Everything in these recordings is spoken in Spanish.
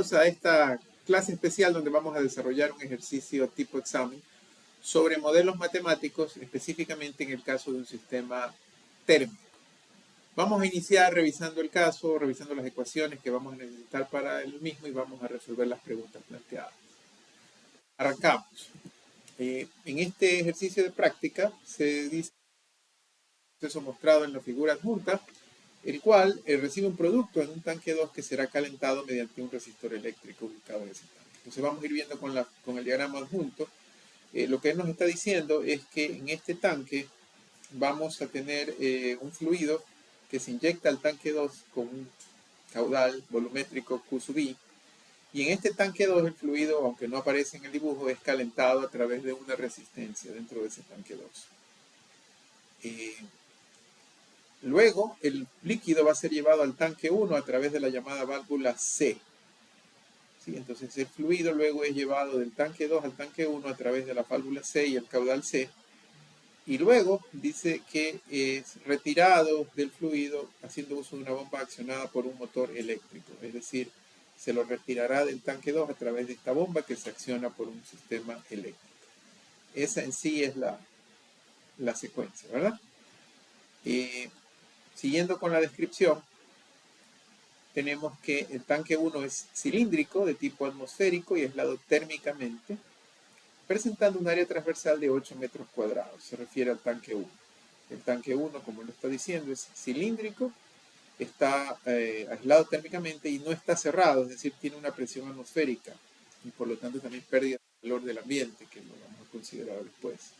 bienvenidos a esta clase especial donde vamos a desarrollar un ejercicio tipo examen sobre modelos matemáticos, específicamente en el caso de un sistema térmico. Vamos a iniciar revisando el caso, revisando las ecuaciones que vamos a necesitar para el mismo y vamos a resolver las preguntas planteadas. Arrancamos. En este ejercicio de práctica se dice eso mostrado en la figura adjunta, el cual recibe un producto en un tanque 2 que será calentado mediante un resistor eléctrico ubicado en ese tanque. Entonces vamos a ir viendo con el diagrama adjunto. Lo que él nos está diciendo es que en este tanque vamos a tener un fluido que se inyecta al tanque 2 con un caudal volumétrico Q sub I. Y en este tanque 2 el fluido, aunque no aparece en el dibujo, es calentado a través de una resistencia dentro de ese tanque 2. Luego, el líquido va a ser llevado al tanque 1 a través de la llamada válvula C. ¿Sí? Entonces, el fluido luego es llevado del tanque 2 al tanque 1 a través de la válvula C y el caudal C. Y luego dice que es retirado del fluido haciendo uso de una bomba accionada por un motor eléctrico. Es decir, se lo retirará del tanque 2 a través de esta bomba que se acciona por un sistema eléctrico. Esa en sí es la secuencia, ¿verdad? Siguiendo con la descripción, tenemos que el tanque 1 es cilíndrico de tipo atmosférico y aislado térmicamente, presentando un área transversal de 8 metros cuadrados. Se refiere al tanque 1. El tanque 1, como lo está diciendo, es cilíndrico, está aislado térmicamente y no está cerrado, es decir, tiene una presión atmosférica y por lo tanto también pérdida de calor del ambiente, que lo vamos a considerar después.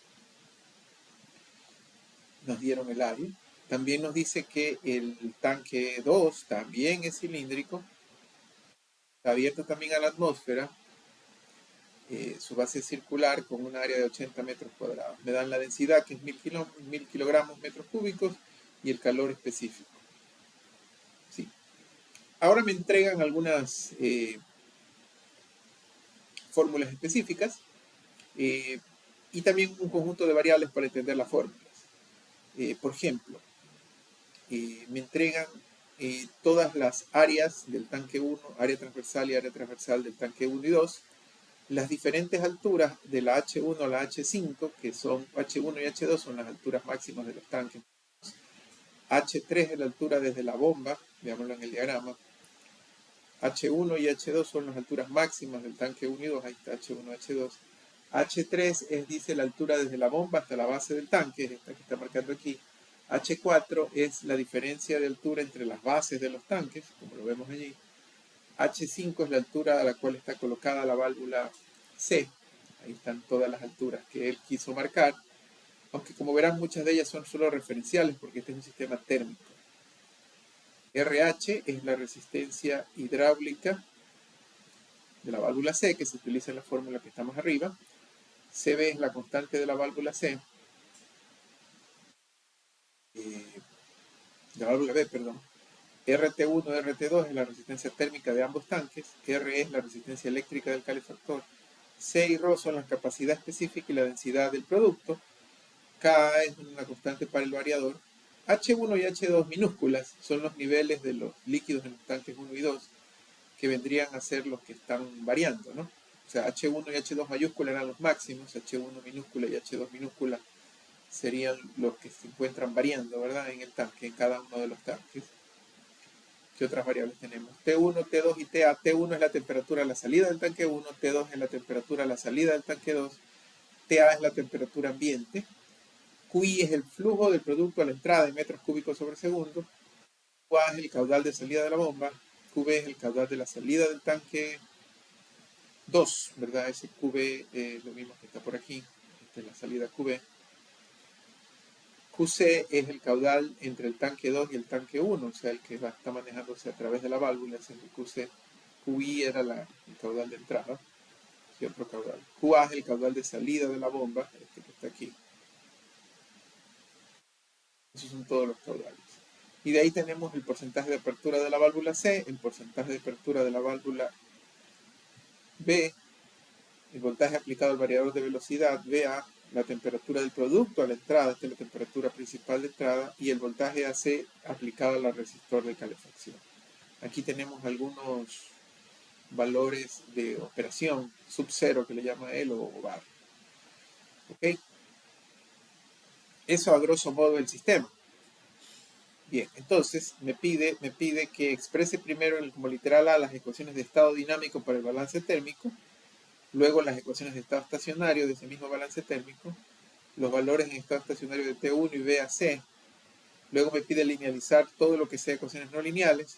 Nos dieron el área. También nos dice que el tanque 2 también es cilíndrico, está abierto también a la atmósfera, su base es circular con un área de 80 metros cuadrados. Me dan la densidad, que es 1000 kilogramos metros cúbicos, y el calor específico. Sí. Ahora me entregan algunas fórmulas específicas y también un conjunto de variables para entender las fórmulas. Por ejemplo, me entregan todas las áreas del tanque 1, área transversal y área transversal del tanque 1 y 2, las diferentes alturas de la H1 a la H5, que son H1 y H2 son las alturas máximas de los tanques. H3 es la altura desde la bomba, veámoslo en el diagrama. H1 y H2 son las alturas máximas del tanque 1 y 2, ahí está H1, H2. H3 es, dice, la altura desde la bomba hasta la base del tanque, es esta que está marcando aquí. H4 es la diferencia de altura entre las bases de los tanques, como lo vemos allí. H5 es la altura a la cual está colocada la válvula C. Ahí están todas las alturas que él quiso marcar, aunque como verán muchas de ellas son solo referenciales porque este es un sistema térmico. RH es la resistencia hidráulica de la válvula C, que se utiliza en la fórmula que está más arriba. CB es la constante de la válvula C. De la válvula B, perdón. RT1, RT2 es la resistencia térmica de ambos tanques. R es la resistencia eléctrica del calefactor. C y ρ son la capacidad específica y la densidad del producto. K es una constante para el variador. H1 y H2 minúsculas son los niveles de los líquidos en los tanques 1 y 2, que vendrían a ser los que están variando, ¿no? O sea, H1 y H2 mayúscula eran los máximos, H1 minúscula y H2 minúscula serían los que se encuentran variando, ¿verdad? En el tanque, en cada uno de los tanques. ¿Qué otras variables tenemos? T1, T2 y TA. T1 es la temperatura a la salida del tanque 1, T2 es la temperatura a la salida del tanque 2, TA es la temperatura ambiente, QI es el flujo del producto a la entrada en metros cúbicos sobre segundo, QA es el caudal de salida de la bomba, QB es el caudal de la salida del tanque 2, ¿verdad? Ese QB es lo mismo que está por aquí, esta es la salida QB. QC es el caudal entre el tanque 2 y el tanque 1, o sea, el que está manejándose a través de la válvula, es el QC. QI era el caudal de entrada, y otro caudal. QA es el caudal de salida de la bomba, este que está aquí. Esos son todos los caudales. Y de ahí tenemos el porcentaje de apertura de la válvula C, el porcentaje de apertura de la válvula B, el voltaje aplicado al variador de velocidad, VA, la temperatura del producto a la entrada, esta es la temperatura principal de entrada, y el voltaje AC aplicado al resistor de calefacción. Aquí tenemos algunos valores de operación, sub-cero que le llama él, o bar. ¿Ok? Eso a grosso modo el sistema. Bien, entonces me pide que exprese primero como literal A las ecuaciones de estado dinámico para el balance térmico, luego las ecuaciones de estado estacionario de ese mismo balance térmico, los valores en estado estacionario de T1 y B a C, luego me pide linealizar todo lo que sea ecuaciones no lineales,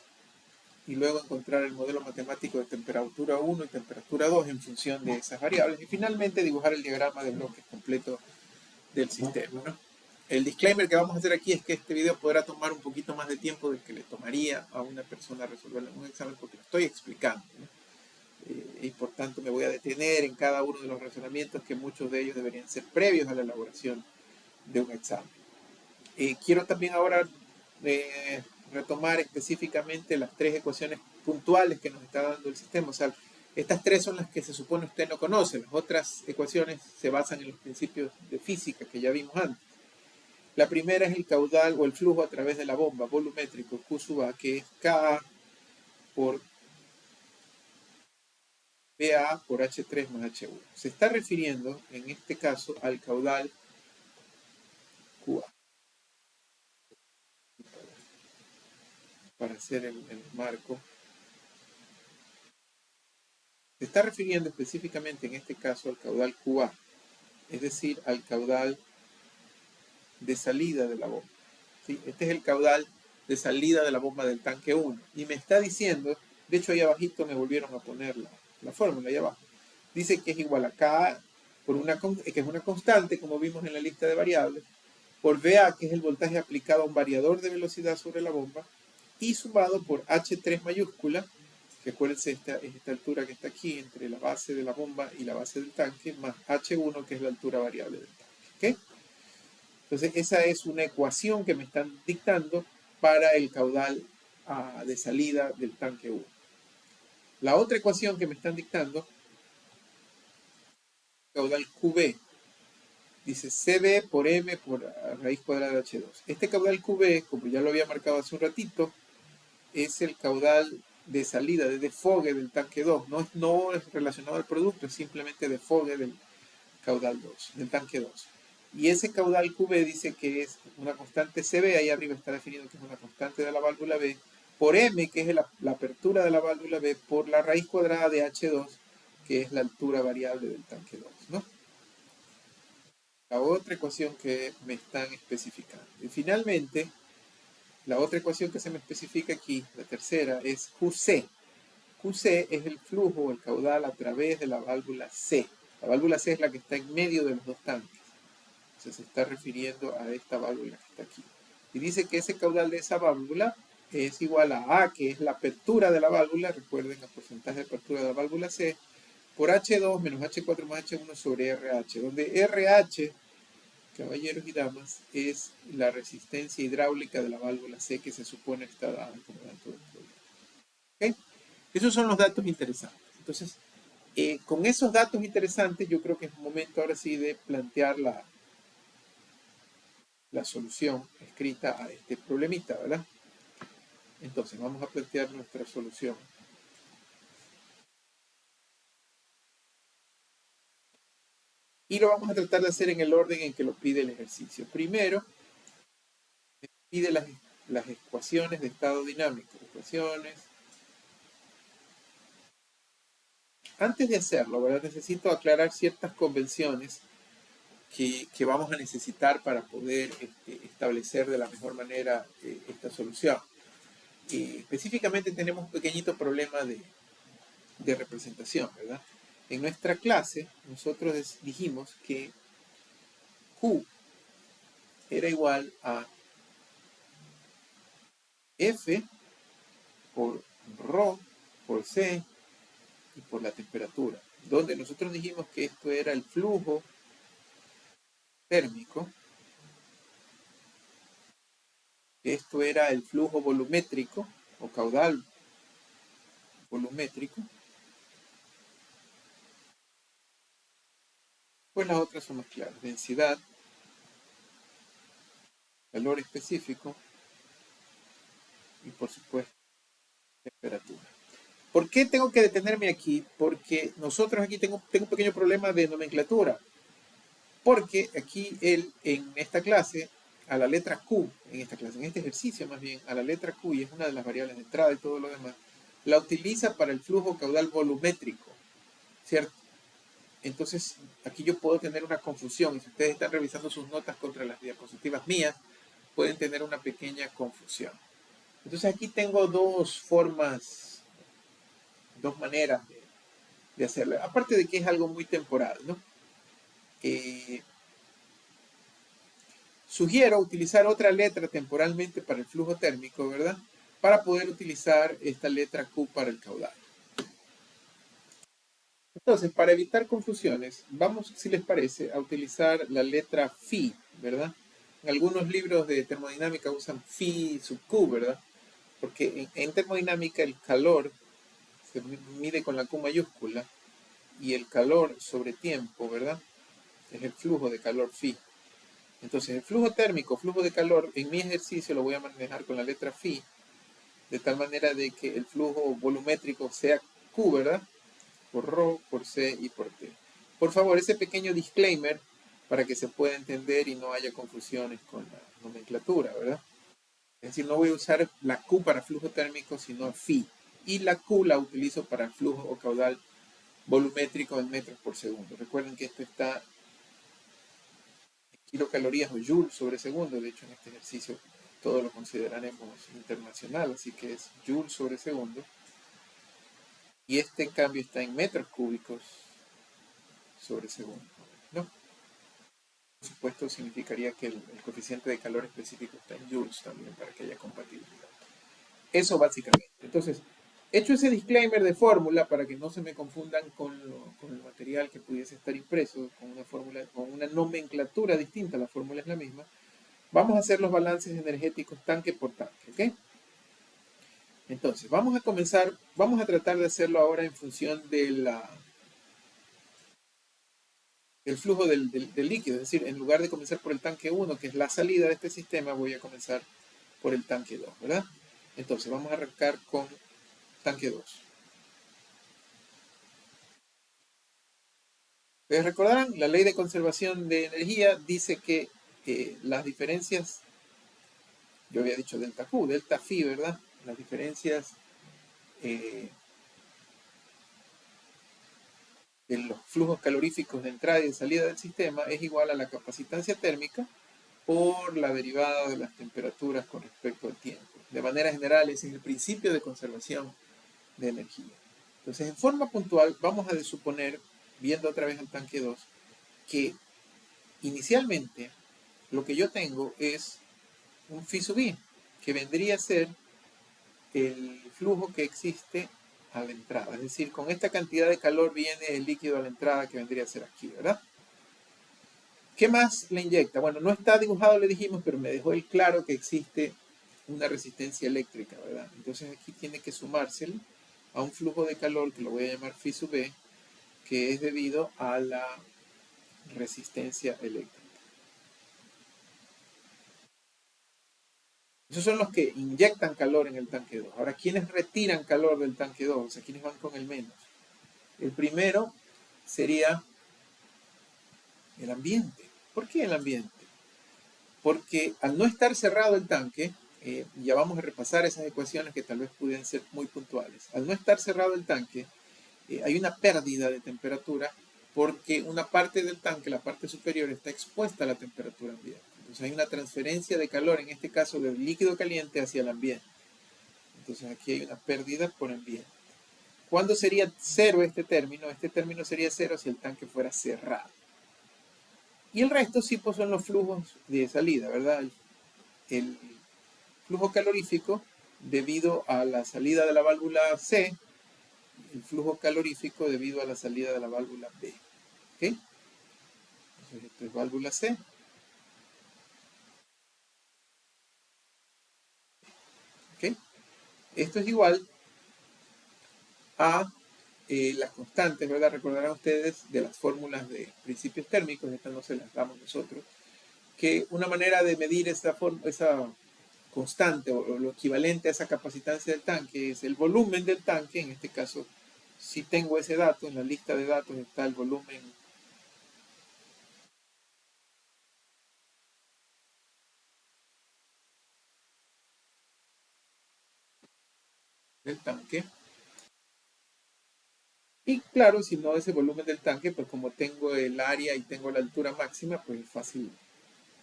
y luego encontrar el modelo matemático de temperatura 1 y temperatura 2 en función de esas variables, y finalmente dibujar el diagrama de bloques completo del sistema, ¿no? El disclaimer que vamos a hacer aquí es que este video podrá tomar un poquito más de tiempo del que le tomaría a una persona resolver un examen, porque lo estoy explicando, ¿no? Y por tanto me voy a detener en cada uno de los razonamientos que muchos de ellos deberían ser previos a la elaboración de un examen. Quiero también ahora retomar específicamente las tres ecuaciones puntuales que nos está dando el sistema. O sea, estas tres son las que se supone usted no conoce. Las otras ecuaciones se basan en los principios de física que ya vimos antes. La primera es el caudal o el flujo a través de la bomba volumétrico Q sub A, que es Ka por BA por H3 más H1. Se está refiriendo en este caso al caudal QA. Para hacer el marco. Se está refiriendo específicamente en este caso al caudal QA, es decir, al caudal de salida de la bomba. ¿Sí? Este es el caudal de salida de la bomba del tanque 1. Y me está diciendo, de hecho ahí abajito me volvieron a poner la fórmula, ahí abajo. Dice que es igual a K, que es una constante, como vimos en la lista de variables, por VA, que es el voltaje aplicado a un variador de velocidad sobre la bomba, y sumado por H3 mayúscula, que acuérdense, esta altura que está aquí entre la base de la bomba y la base del tanque, más H1, que es la altura variable del tanque. ¿Okay? Entonces, esa es una ecuación que me están dictando para el caudal de salida del tanque 1. La otra ecuación que me están dictando, caudal QB, dice CB por M por raíz cuadrada de H2. Este caudal QB, como ya lo había marcado hace un ratito, es el caudal de salida, de desfogue del tanque 2. No es relacionado al producto, es simplemente desfogue del caudal 2, del tanque 2. Y ese caudal QB dice que es una constante CB, ahí arriba está definido que es una constante de la válvula B, por M, que es la apertura de la válvula B, por la raíz cuadrada de H2, que es la altura variable del tanque 2, ¿no? La otra ecuación que me están especificando. Y finalmente, la otra ecuación que se me especifica aquí, la tercera, es QC. QC es el flujo, el caudal a través de la válvula C. La válvula C es la que está en medio de los dos tanques. Entonces se está refiriendo a esta válvula que está aquí. Y dice que ese caudal de esa válvula es igual a, que es la apertura de la válvula, recuerden el porcentaje de apertura de la válvula C, por H2 menos H4 más H1 sobre RH, donde RH, caballeros y damas, es la resistencia hidráulica de la válvula C que se supone está dada como dato del problema. ¿Okay? Esos son los datos interesantes. Entonces, con esos datos interesantes, yo creo que es momento ahora sí de plantear la solución escrita a este problemita, ¿verdad? Entonces, vamos a plantear nuestra solución. Y lo vamos a tratar de hacer en el orden en que lo pide el ejercicio. Primero, pide las ecuaciones de estado dinámico. Ecuaciones. Antes de hacerlo, ¿verdad? Necesito aclarar ciertas convenciones que vamos a necesitar para poder establecer de la mejor manera esta solución. Específicamente tenemos un pequeñito problema de representación, ¿verdad? En nuestra clase nosotros dijimos que Q era igual a F por ρ por C y por la temperatura, donde nosotros dijimos que esto era el flujo térmico, que esto era el flujo volumétrico o caudal volumétrico. Pues las otras son más claras: densidad, valor específico y por supuesto temperatura. ¿Por qué tengo que detenerme aquí? Porque nosotros aquí tengo un pequeño problema de nomenclatura. Porque aquí él, en esta clase, a la letra Q, en esta clase, en este ejercicio más bien, a la letra Q, y es una de las variables de entrada y todo lo demás, la utiliza para el flujo caudal volumétrico, ¿cierto? Entonces, aquí yo puedo tener una confusión, y si ustedes están revisando sus notas contra las diapositivas mías, pueden tener una pequeña confusión. Entonces, aquí tengo dos formas, dos maneras de hacerlo. Aparte de que es algo muy temporal, ¿no? Sugiero utilizar otra letra temporalmente para el flujo térmico, ¿verdad? Para poder utilizar esta letra Q para el caudal. Entonces, para evitar confusiones, vamos, si les parece, a utilizar la letra phi, ¿verdad? En algunos libros de termodinámica usan phi sub Q, ¿verdad? Porque en termodinámica el calor se mide con la Q mayúscula y el calor sobre tiempo, ¿verdad? Es el flujo de calor phi. Entonces, el flujo térmico, flujo de calor, en mi ejercicio lo voy a manejar con la letra phi, de tal manera de que el flujo volumétrico sea Q, ¿verdad? Por ρ, por C y por T. Por favor, ese pequeño disclaimer para que se pueda entender y no haya confusiones con la nomenclatura, ¿verdad? Es decir, no voy a usar la Q para flujo térmico, sino phi. Y la Q la utilizo para el flujo o caudal volumétrico en metros por segundo. Recuerden que esto está en kilocalorías o joules sobre segundo. De hecho, en este ejercicio todo lo consideraremos internacional, así que es joules sobre segundo. Y este, en cambio, está en metros cúbicos sobre segundo, ¿no? Por supuesto, significaría que el coeficiente de calor específico está en joules también, para que haya compatibilidad. Eso básicamente. Entonces, hecho ese disclaimer de fórmula, para que no se me confundan con el material que pudiese estar impreso, con una fórmula, con una nomenclatura distinta, la fórmula es la misma, vamos a hacer los balances energéticos tanque por tanque, ¿ok? Entonces, vamos a comenzar, vamos a tratar de hacerlo ahora en función de del flujo del líquido. Es decir, en lugar de comenzar por el tanque 1, que es la salida de este sistema, voy a comenzar por el tanque 2, ¿verdad? Entonces, vamos a arrancar con tanque 2. Ustedes recordarán, la ley de conservación de energía dice que las diferencias, yo había dicho delta Q, delta phi, ¿verdad? Las diferencias de los flujos caloríficos de entrada y de salida del sistema es igual a la capacitancia térmica por la derivada de las temperaturas con respecto al tiempo. De manera general, ese es el principio de conservación de energía. Entonces, en forma puntual, vamos a suponer, viendo otra vez el tanque 2, que inicialmente lo que yo tengo es un phi sub i, que vendría a ser el flujo que existe a la entrada. Es decir, con esta cantidad de calor viene el líquido a la entrada, que vendría a ser aquí, ¿verdad? ¿Qué más le inyecta? Bueno, no está dibujado, le dijimos, pero me dejó el claro que existe una resistencia eléctrica, ¿verdad? Entonces aquí tiene que sumársele a un flujo de calor, que lo voy a llamar phi sub e, que es debido a la resistencia eléctrica. Esos son los que inyectan calor en el tanque 2. Ahora, ¿quiénes retiran calor del tanque 2? O sea, ¿quiénes van con el menos? El primero sería el ambiente. ¿Por qué el ambiente? Porque al no estar cerrado el tanque, ya vamos a repasar esas ecuaciones que tal vez pudieran ser muy puntuales. Al no estar cerrado el tanque, hay una pérdida de temperatura porque una parte del tanque, la parte superior, está expuesta a la temperatura ambiente. Entonces hay una transferencia de calor, en este caso del líquido caliente hacia el ambiente. Entonces aquí hay una pérdida por ambiente. ¿Cuándo sería cero este término? Este término sería cero si el tanque fuera cerrado. Y el resto sí pues son los flujos de salida, ¿verdad? El flujo calorífico debido a la salida de la válvula C, el flujo calorífico debido a la salida de la válvula B. ¿Ok? Entonces esto es válvula C. ¿Ok? Esto es igual a las constantes, ¿verdad? Recordarán ustedes de las fórmulas de principios térmicos, estas no se las damos nosotros, que una manera de medir esa constante o lo equivalente a esa capacitancia del tanque es el volumen del tanque. En este caso, si tengo ese dato, en la lista de datos está el volumen del tanque. Y claro, si no ese volumen del tanque, pues como tengo el área y tengo la altura máxima, pues es fácil.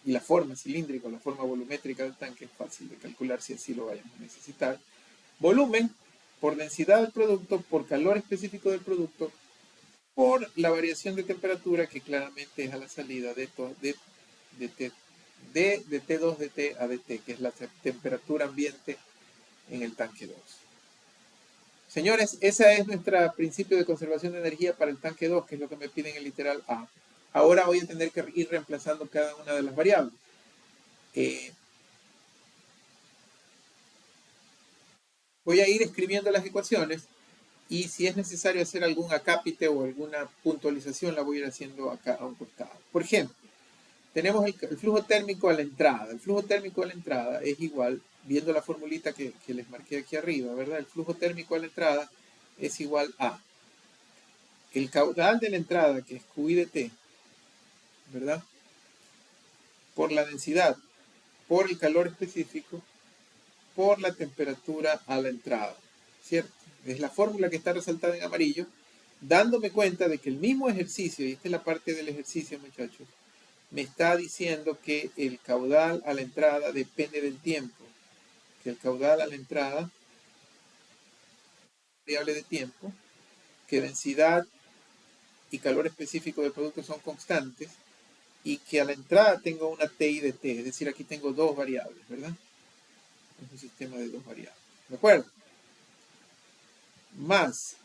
Y la forma cilíndrica, la forma volumétrica del tanque es fácil de calcular si así lo vayamos a necesitar. Volumen por densidad del producto, por calor específico del producto, por la variación de temperatura que claramente es a la salida de T2 de T a DT, que es la temperatura ambiente en el tanque 2. Señores, ese es nuestro principio de conservación de energía para el tanque 2, que es lo que me piden en el literal A. Ahora voy a tener que ir reemplazando cada una de las variables. Voy a ir escribiendo las ecuaciones y si es necesario hacer algún acápite o alguna puntualización, la voy a ir haciendo acá a un costado. Por ejemplo, tenemos el flujo térmico a la entrada. El flujo térmico a la entrada es igual, viendo la formulita que les marqué aquí arriba, ¿verdad? El flujo térmico a la entrada es igual a el caudal de la entrada, que es QI de T, ¿verdad? Por la densidad, por el calor específico, por la temperatura a la entrada, ¿cierto? Es la fórmula que está resaltada en amarillo, dándome cuenta de que el mismo ejercicio, y esta es la parte del ejercicio, muchachos, me está diciendo que el caudal a la entrada depende del tiempo, que el caudal a la entrada, variable de tiempo, que densidad y calor específico del producto son constantes, y que a la entrada tengo una TI de T, es decir, aquí tengo dos variables, ¿verdad? Es un sistema de dos variables, ¿de acuerdo? Más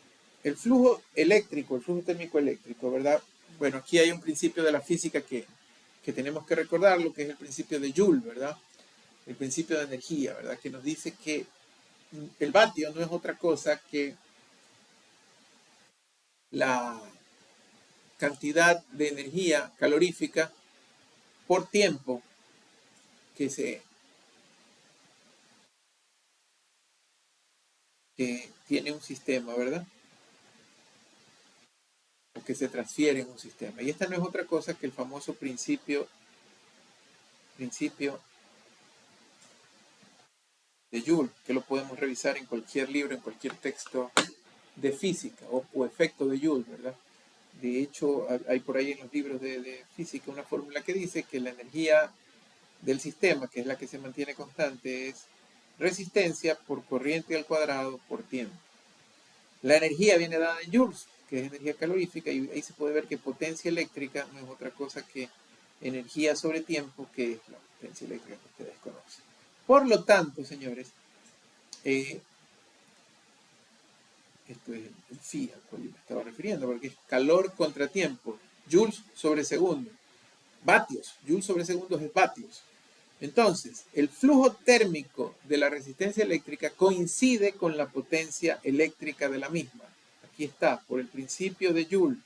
el flujo eléctrico, el flujo térmico eléctrico, ¿verdad? Bueno, aquí hay un principio de la física que tenemos que recordar, lo que es el principio de Joule, ¿verdad? El principio de energía, ¿verdad? Que nos dice que el vatio no es otra cosa que la cantidad de energía calorífica por tiempo que tiene un sistema, ¿verdad? O que se transfiere en un sistema. Y esta no es otra cosa que el famoso principio de Joule, que lo podemos revisar en cualquier libro, en cualquier texto de física o efecto de Joule, ¿verdad? De hecho, hay por ahí en los libros de física una fórmula que dice que la energía del sistema, que es la que se mantiene constante, es resistencia por corriente al cuadrado por tiempo. La energía viene dada en joules, que es energía calorífica, y ahí se puede ver que potencia eléctrica no es otra cosa que energía sobre tiempo, que es la potencia eléctrica que ustedes conocen. Por lo tanto, señores, esto es el phi al cual yo me estaba refiriendo, porque es calor contra tiempo, joules sobre segundo. Vatios, joules sobre segundos es vatios. Entonces, el flujo térmico de la resistencia eléctrica coincide con la potencia eléctrica de la misma. Aquí está, por el principio de Joule.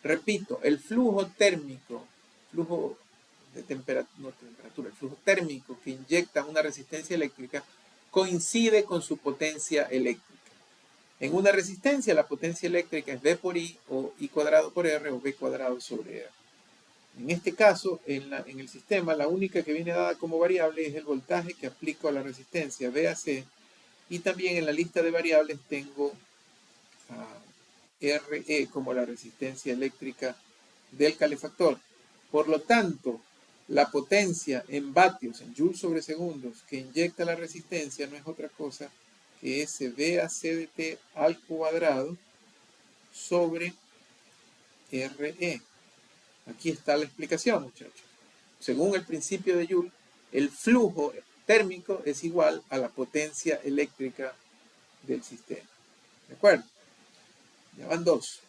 Repito, el flujo térmico, flujo de temperatura, el flujo térmico que inyecta una resistencia eléctrica coincide con su potencia eléctrica. En una resistencia, la potencia eléctrica es V por I o I cuadrado por R o V cuadrado sobre R. En este caso, en el sistema, la única que viene dada como variable es el voltaje que aplico a la resistencia VAC, y también en la lista de variables tengo RE como la resistencia eléctrica del calefactor. Por lo tanto, la potencia en vatios, en joules sobre segundos, que inyecta la resistencia no es otra cosa que ese VAC de T al cuadrado sobre RE. Aquí está la explicación, muchachos. Según el principio de Joule, el flujo térmico es igual a la potencia eléctrica del sistema. ¿De acuerdo? Ya van dos.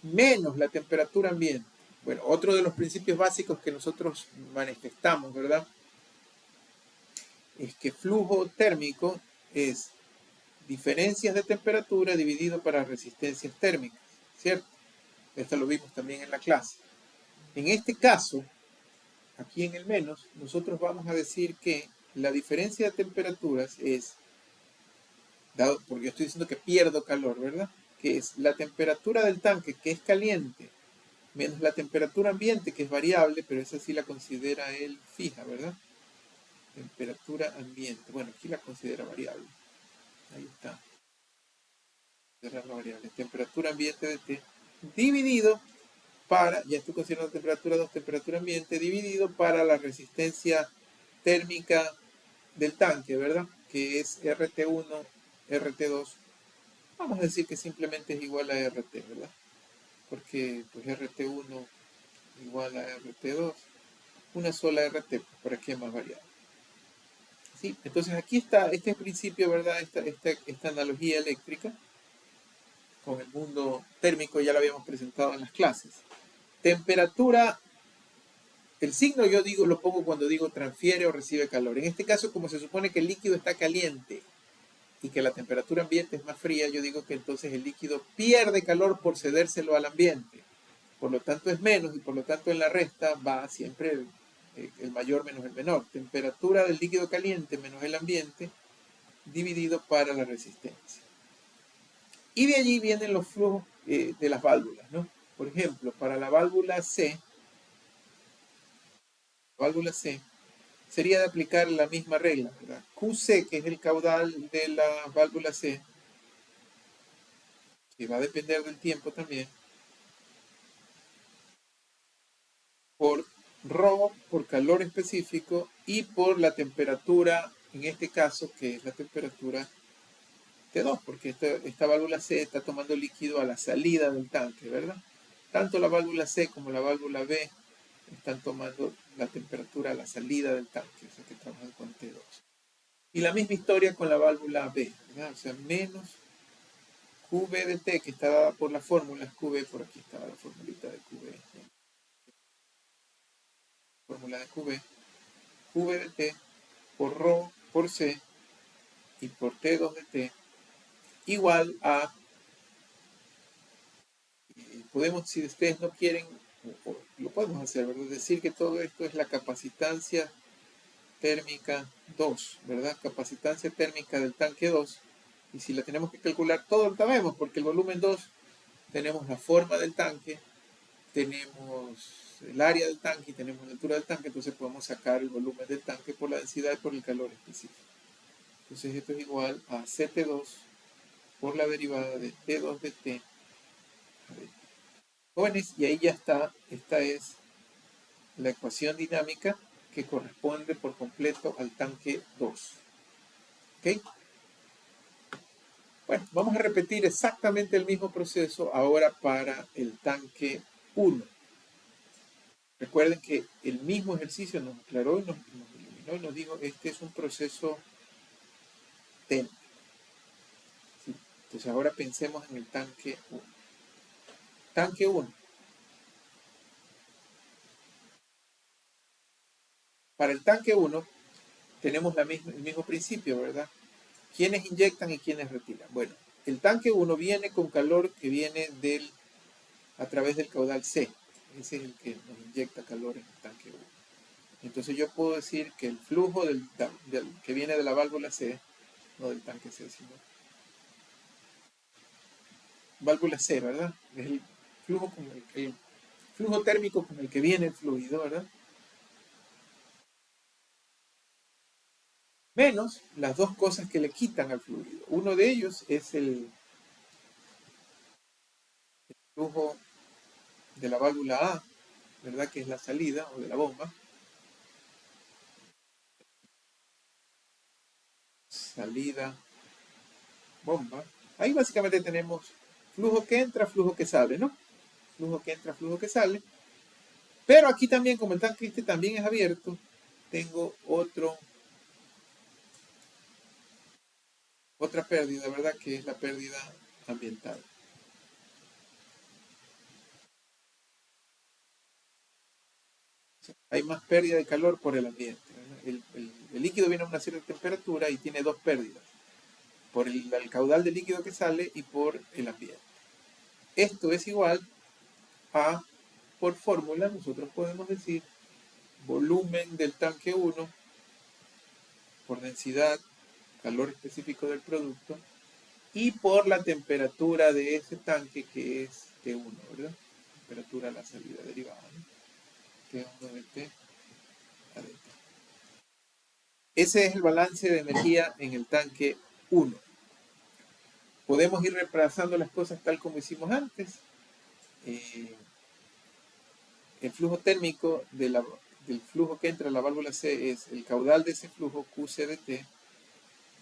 Menos la temperatura ambiente. Bueno, otro de los principios básicos que nosotros manifestamos, ¿verdad? Es que flujo térmico es diferencias de temperatura dividido para resistencias térmicas, ¿cierto? Esto lo vimos también en la clase. En este caso, aquí en el menos, nosotros vamos a decir que la diferencia de temperaturas es, dado, porque yo estoy diciendo que pierdo calor, ¿verdad? Que es la temperatura del tanque, que es caliente, menos la temperatura ambiente, que es variable, pero esa sí la considera él fija, ¿verdad? Temperatura ambiente. Bueno, aquí la considera variable. Ahí está. Cerrar la variable. Temperatura ambiente de T dividido para, ya estoy considerando temperatura 2, temperatura ambiente, dividido para la resistencia térmica del tanque, ¿verdad? Que es RT1, RT2. Vamos a decir que simplemente es igual a RT, ¿verdad? Porque pues RT1 igual a RT2, una sola RT, ¿para qué más variable? ¿Sí? Entonces aquí está este principio, ¿verdad? Esta analogía eléctrica con el mundo térmico, ya lo habíamos presentado en las clases. Temperatura, el signo yo digo, lo pongo cuando digo transfiere o recibe calor. En este caso, como se supone que el líquido está caliente y que la temperatura ambiente es más fría, yo digo que entonces el líquido pierde calor por cedérselo al ambiente. Por lo tanto es menos y por lo tanto en la resta va siempre el mayor menos el menor. Temperatura del líquido caliente menos el ambiente dividido para la resistencia. Y de allí vienen los flujos de las válvulas, ¿no? Por ejemplo, para la válvula C, sería de aplicar la misma regla, ¿verdad? QC, que es el caudal de la válvula C, que va a depender del tiempo también, por ρ, por calor específico, y por la temperatura, en este caso, que es la temperatura T2, porque esta válvula C está tomando líquido a la salida del tanque, ¿verdad? Tanto la válvula C como la válvula B están tomando la temperatura a la salida del tanque, o sea que trabajan con T2. Y la misma historia con la válvula B, ¿verdad? O sea, menos QB de T, que está dada por la fórmula, QB, por aquí estaba la formulita de QB, ¿no? Fórmula de QB de T por ρ por C y por T2 de T igual a, podemos, si ustedes no quieren, lo podemos hacer, ¿verdad? Decir que todo esto es la capacitancia térmica 2, ¿verdad? Capacitancia térmica del tanque 2. Y si la tenemos que calcular, todo lo sabemos, porque el volumen 2 tenemos la forma del tanque, tenemos el área del tanque y tenemos la altura del tanque, entonces podemos sacar el volumen del tanque por la densidad y por el calor específico. Entonces esto es igual a CT2 por la derivada de T2 de T. Jóvenes, y ahí ya está, esta es la ecuación dinámica que corresponde por completo al tanque 2. ¿Ok? Bueno, vamos a repetir exactamente el mismo proceso ahora para el tanque 1. Recuerden que el mismo ejercicio nos aclaró y nos iluminó y nos dijo, este es un proceso técnico. ¿Sí? Entonces ahora pensemos en el tanque 1. Tanque 1. Para el tanque 1 tenemos el mismo principio, ¿verdad? ¿Quiénes inyectan y quiénes retiran? Bueno, el tanque 1 viene con calor que viene a través del caudal C. Ese es el que nos inyecta calor en el tanque 1. Entonces yo puedo decir que el flujo que viene de la válvula C, no del tanque C, sino válvula C, ¿verdad? Es el flujo, el flujo térmico con el que viene el fluido, ¿verdad? Menos las dos cosas que le quitan al fluido. Uno de ellos es el flujo de la válvula A, ¿verdad? Que es la salida o de la bomba. Salida, bomba. Ahí básicamente tenemos flujo que entra, flujo que sale, ¿no? Flujo que entra, flujo que sale. Pero aquí también, como el tanque este también es abierto, tengo otra pérdida, ¿verdad? Que es la pérdida ambiental. Hay más pérdida de calor por el ambiente. El líquido viene a una cierta temperatura y tiene dos pérdidas. Por el caudal de líquido que sale y por el ambiente. Esto es igual a, por fórmula, nosotros podemos decir volumen del tanque 1 por densidad, calor específico del producto, y por la temperatura de ese tanque que es T1, ¿verdad? Temperatura a la salida derivada, ¿no? T1 de T a de T. Ese es el balance de energía en el tanque 1. Podemos ir reemplazando las cosas tal como hicimos antes. El flujo térmico del flujo que entra a la válvula C es el caudal de ese flujo, QC de T,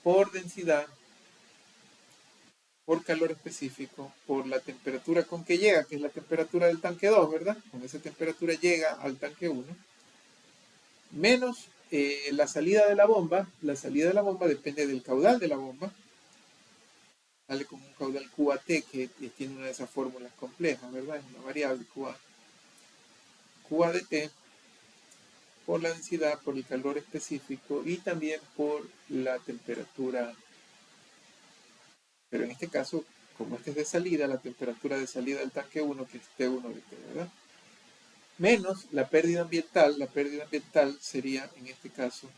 por densidad, por calor específico, por la temperatura con que llega, que es la temperatura del tanque 2, ¿verdad? Con esa temperatura llega al tanque 1, menos la salida de la bomba. La salida de la bomba depende del caudal de la bomba. Sale como un caudal QAT, que tiene una de esas fórmulas complejas, ¿verdad? Es una variable QA. QA de T, por la densidad, por el calor específico y también por la temperatura. Pero en este caso, como este es de salida, la temperatura de salida del tanque 1, que es T1 de T, ¿verdad? Menos la pérdida ambiental. La pérdida ambiental sería, en este caso,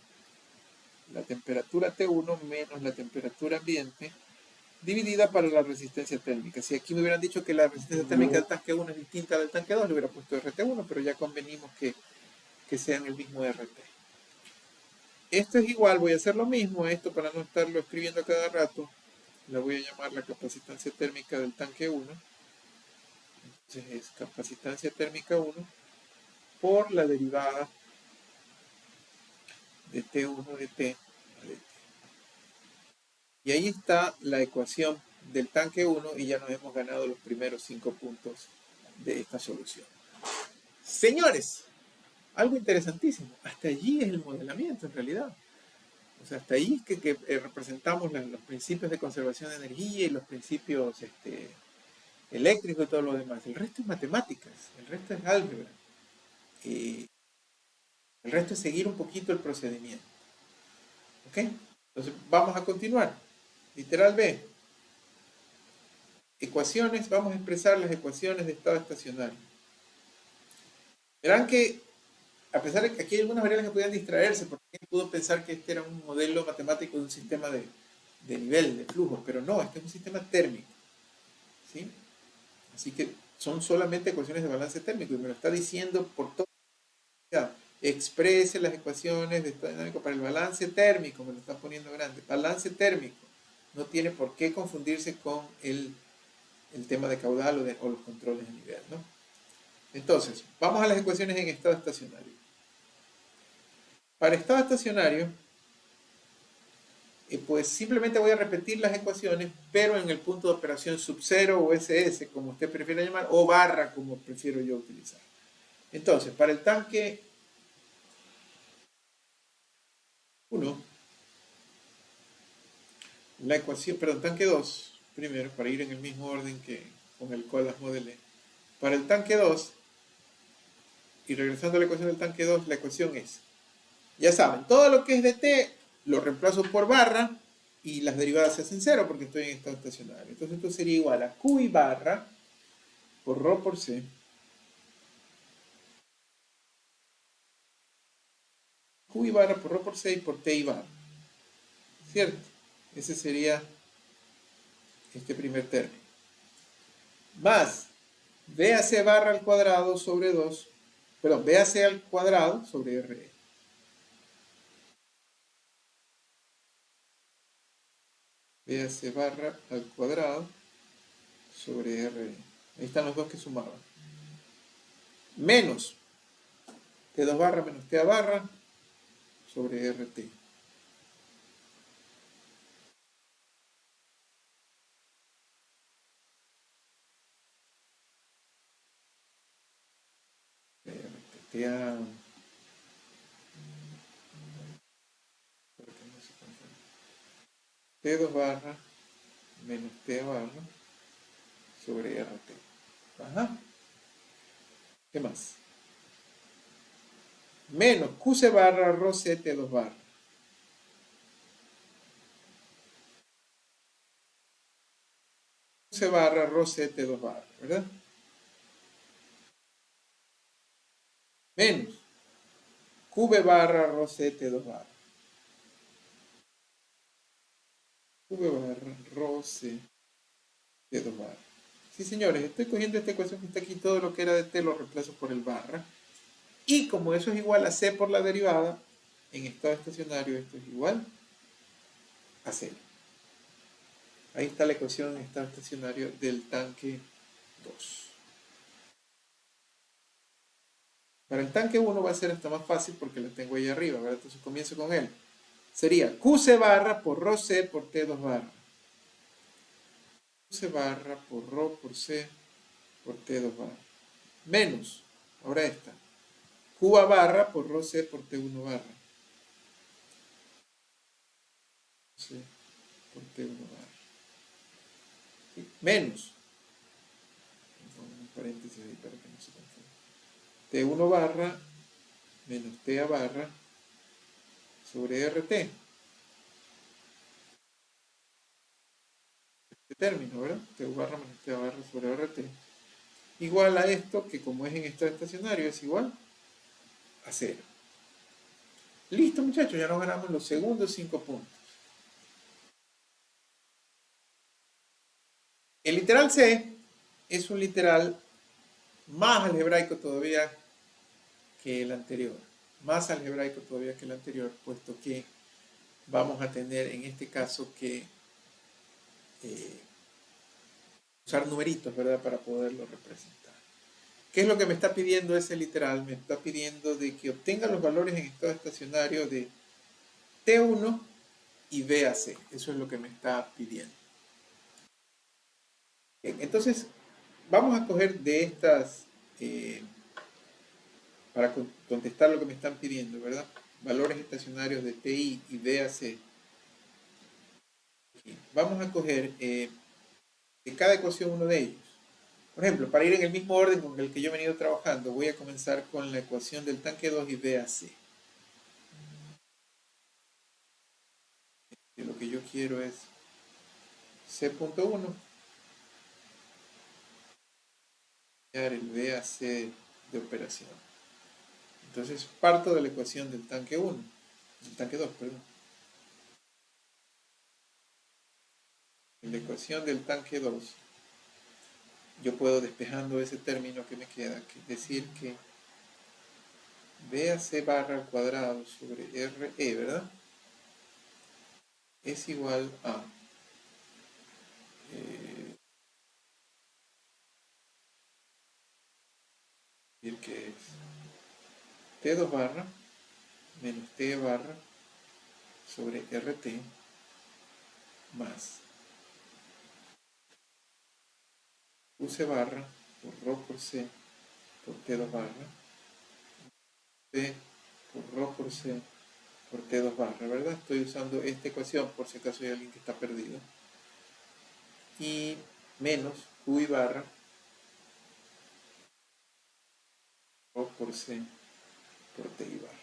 la temperatura T1 menos la temperatura ambiente, dividida para la resistencia térmica. Si aquí me hubieran dicho que la resistencia térmica del tanque 1 es distinta del tanque 2, le hubiera puesto RT1, pero ya convenimos que sean el mismo RT. Esto es igual, voy a hacer lo mismo, esto para no estarlo escribiendo cada rato, la voy a llamar la capacitancia térmica del tanque 1. Entonces es capacitancia térmica 1 por la derivada de T1 de T a de T. Y ahí está la ecuación del tanque 1 y ya nos hemos ganado los primeros 5 puntos de esta solución. Señores, algo interesantísimo. Hasta allí es el modelamiento en realidad. O sea, hasta ahí es que representamos los principios de conservación de energía y los principios eléctricos y todo lo demás. El resto es matemáticas, el resto es álgebra. El resto es seguir un poquito el procedimiento. ¿Ok? Entonces vamos a continuar. Literal B. Ecuaciones, vamos a expresar las ecuaciones de estado estacionario. Verán que, a pesar de que aquí hay algunas variables que podían distraerse, porque pudo pensar que este era un modelo matemático de un sistema de nivel, de flujo, pero no, este es un sistema térmico. ¿Sí? Así que son solamente ecuaciones de balance térmico y me lo está diciendo por todo. Exprese las ecuaciones de estado dinámico para el balance térmico, me lo está poniendo grande. Balance térmico. No tiene por qué confundirse con el tema de caudal o los controles de nivel, ¿no? Entonces, vamos a las ecuaciones en estado estacionario. Para estado estacionario, pues simplemente voy a repetir las ecuaciones, pero en el punto de operación sub 0 o SS, como usted prefiera llamar, o barra, como prefiero yo utilizar. Entonces, para el tanque 1, la ecuación, perdón, tanque 2, primero, para ir en el mismo orden que con el cual las modelé. Para el tanque 2, y regresando a la ecuación del tanque 2, la ecuación es, ya saben, todo lo que es de T lo reemplazo por barra y las derivadas se hacen cero porque estoy en estado estacionario. Entonces esto sería igual a Q y barra por ρ por C. Q y barra por ρ por C y por T y barra. ¿Cierto? Ese sería este primer término. Más BAC barra al cuadrado sobre 2, perdón, BAC al cuadrado sobre RE. BAC barra al cuadrado sobre RE. Ahí están los dos que sumaban. Menos T2 barra menos TA barra sobre RT. TA T2 barra menos T barra sobre RT. Ajá. ¿Qué más? Menos QC barra rho C T2 barra. QC barra rho C T2 barra, ¿verdad? Menos QB barra rho C T2 barra. V barra Rho C T2 barra. Sí, señores, estoy cogiendo esta ecuación que está aquí, todo lo que era de T lo reemplazo por el barra. Y como eso es igual a C por la derivada, en estado estacionario esto es igual a 0. Ahí está la ecuación en estado estacionario del tanque 2. Para el tanque 1 va a ser hasta más fácil porque lo tengo ahí arriba, ¿verdad? Entonces comienzo con él. Sería QC barra por Rho C por T2 barra. QC barra por Rho por C por T2 barra. Menos, ahora esta. QA barra por Rho C por T1 barra. C por T1 barra. Y menos. Un paréntesis ahí para que no se confunda. T1 barra menos TA barra sobre RT. Este término, ¿verdad? T barra menos TA barra sobre RT. Igual a esto, que como es en estado estacionario, es igual a 0. Listo, muchachos, ya nos ganamos los segundos 5 puntos. El literal C es un literal más algebraico todavía que el anterior. Más algebraico todavía que el anterior, puesto que vamos a tener en este caso que usar numeritos, ¿verdad? Para poderlo representar. ¿Qué es lo que me está pidiendo ese literal? Me está pidiendo de que obtenga los valores en estado estacionario de T1 y VAC. Eso es lo que me está pidiendo. Bien, entonces, vamos a coger de estas, para contestar lo que me están pidiendo, ¿verdad? Valores estacionarios de TI y VAC. Vamos a coger de cada ecuación uno de ellos. Por ejemplo, para ir en el mismo orden con el que yo he venido trabajando, voy a comenzar con la ecuación del tanque 2 y VAC. Y lo que yo quiero es C.1, el VAC de operación. Entonces parto de la ecuación del tanque 1, del tanque 2, perdón. En la ecuación del tanque 2, yo puedo despejando ese término que me queda, que es decir que VAC barra al cuadrado sobre RE, ¿verdad? Es igual a que es T2 barra menos T barra sobre RT más UC barra por Rho por C por T2 barra T por Rho por C por T2 barra, ¿verdad? Estoy usando esta ecuación por si acaso hay alguien que está perdido. Y menos Q barra Rho por C por T barra.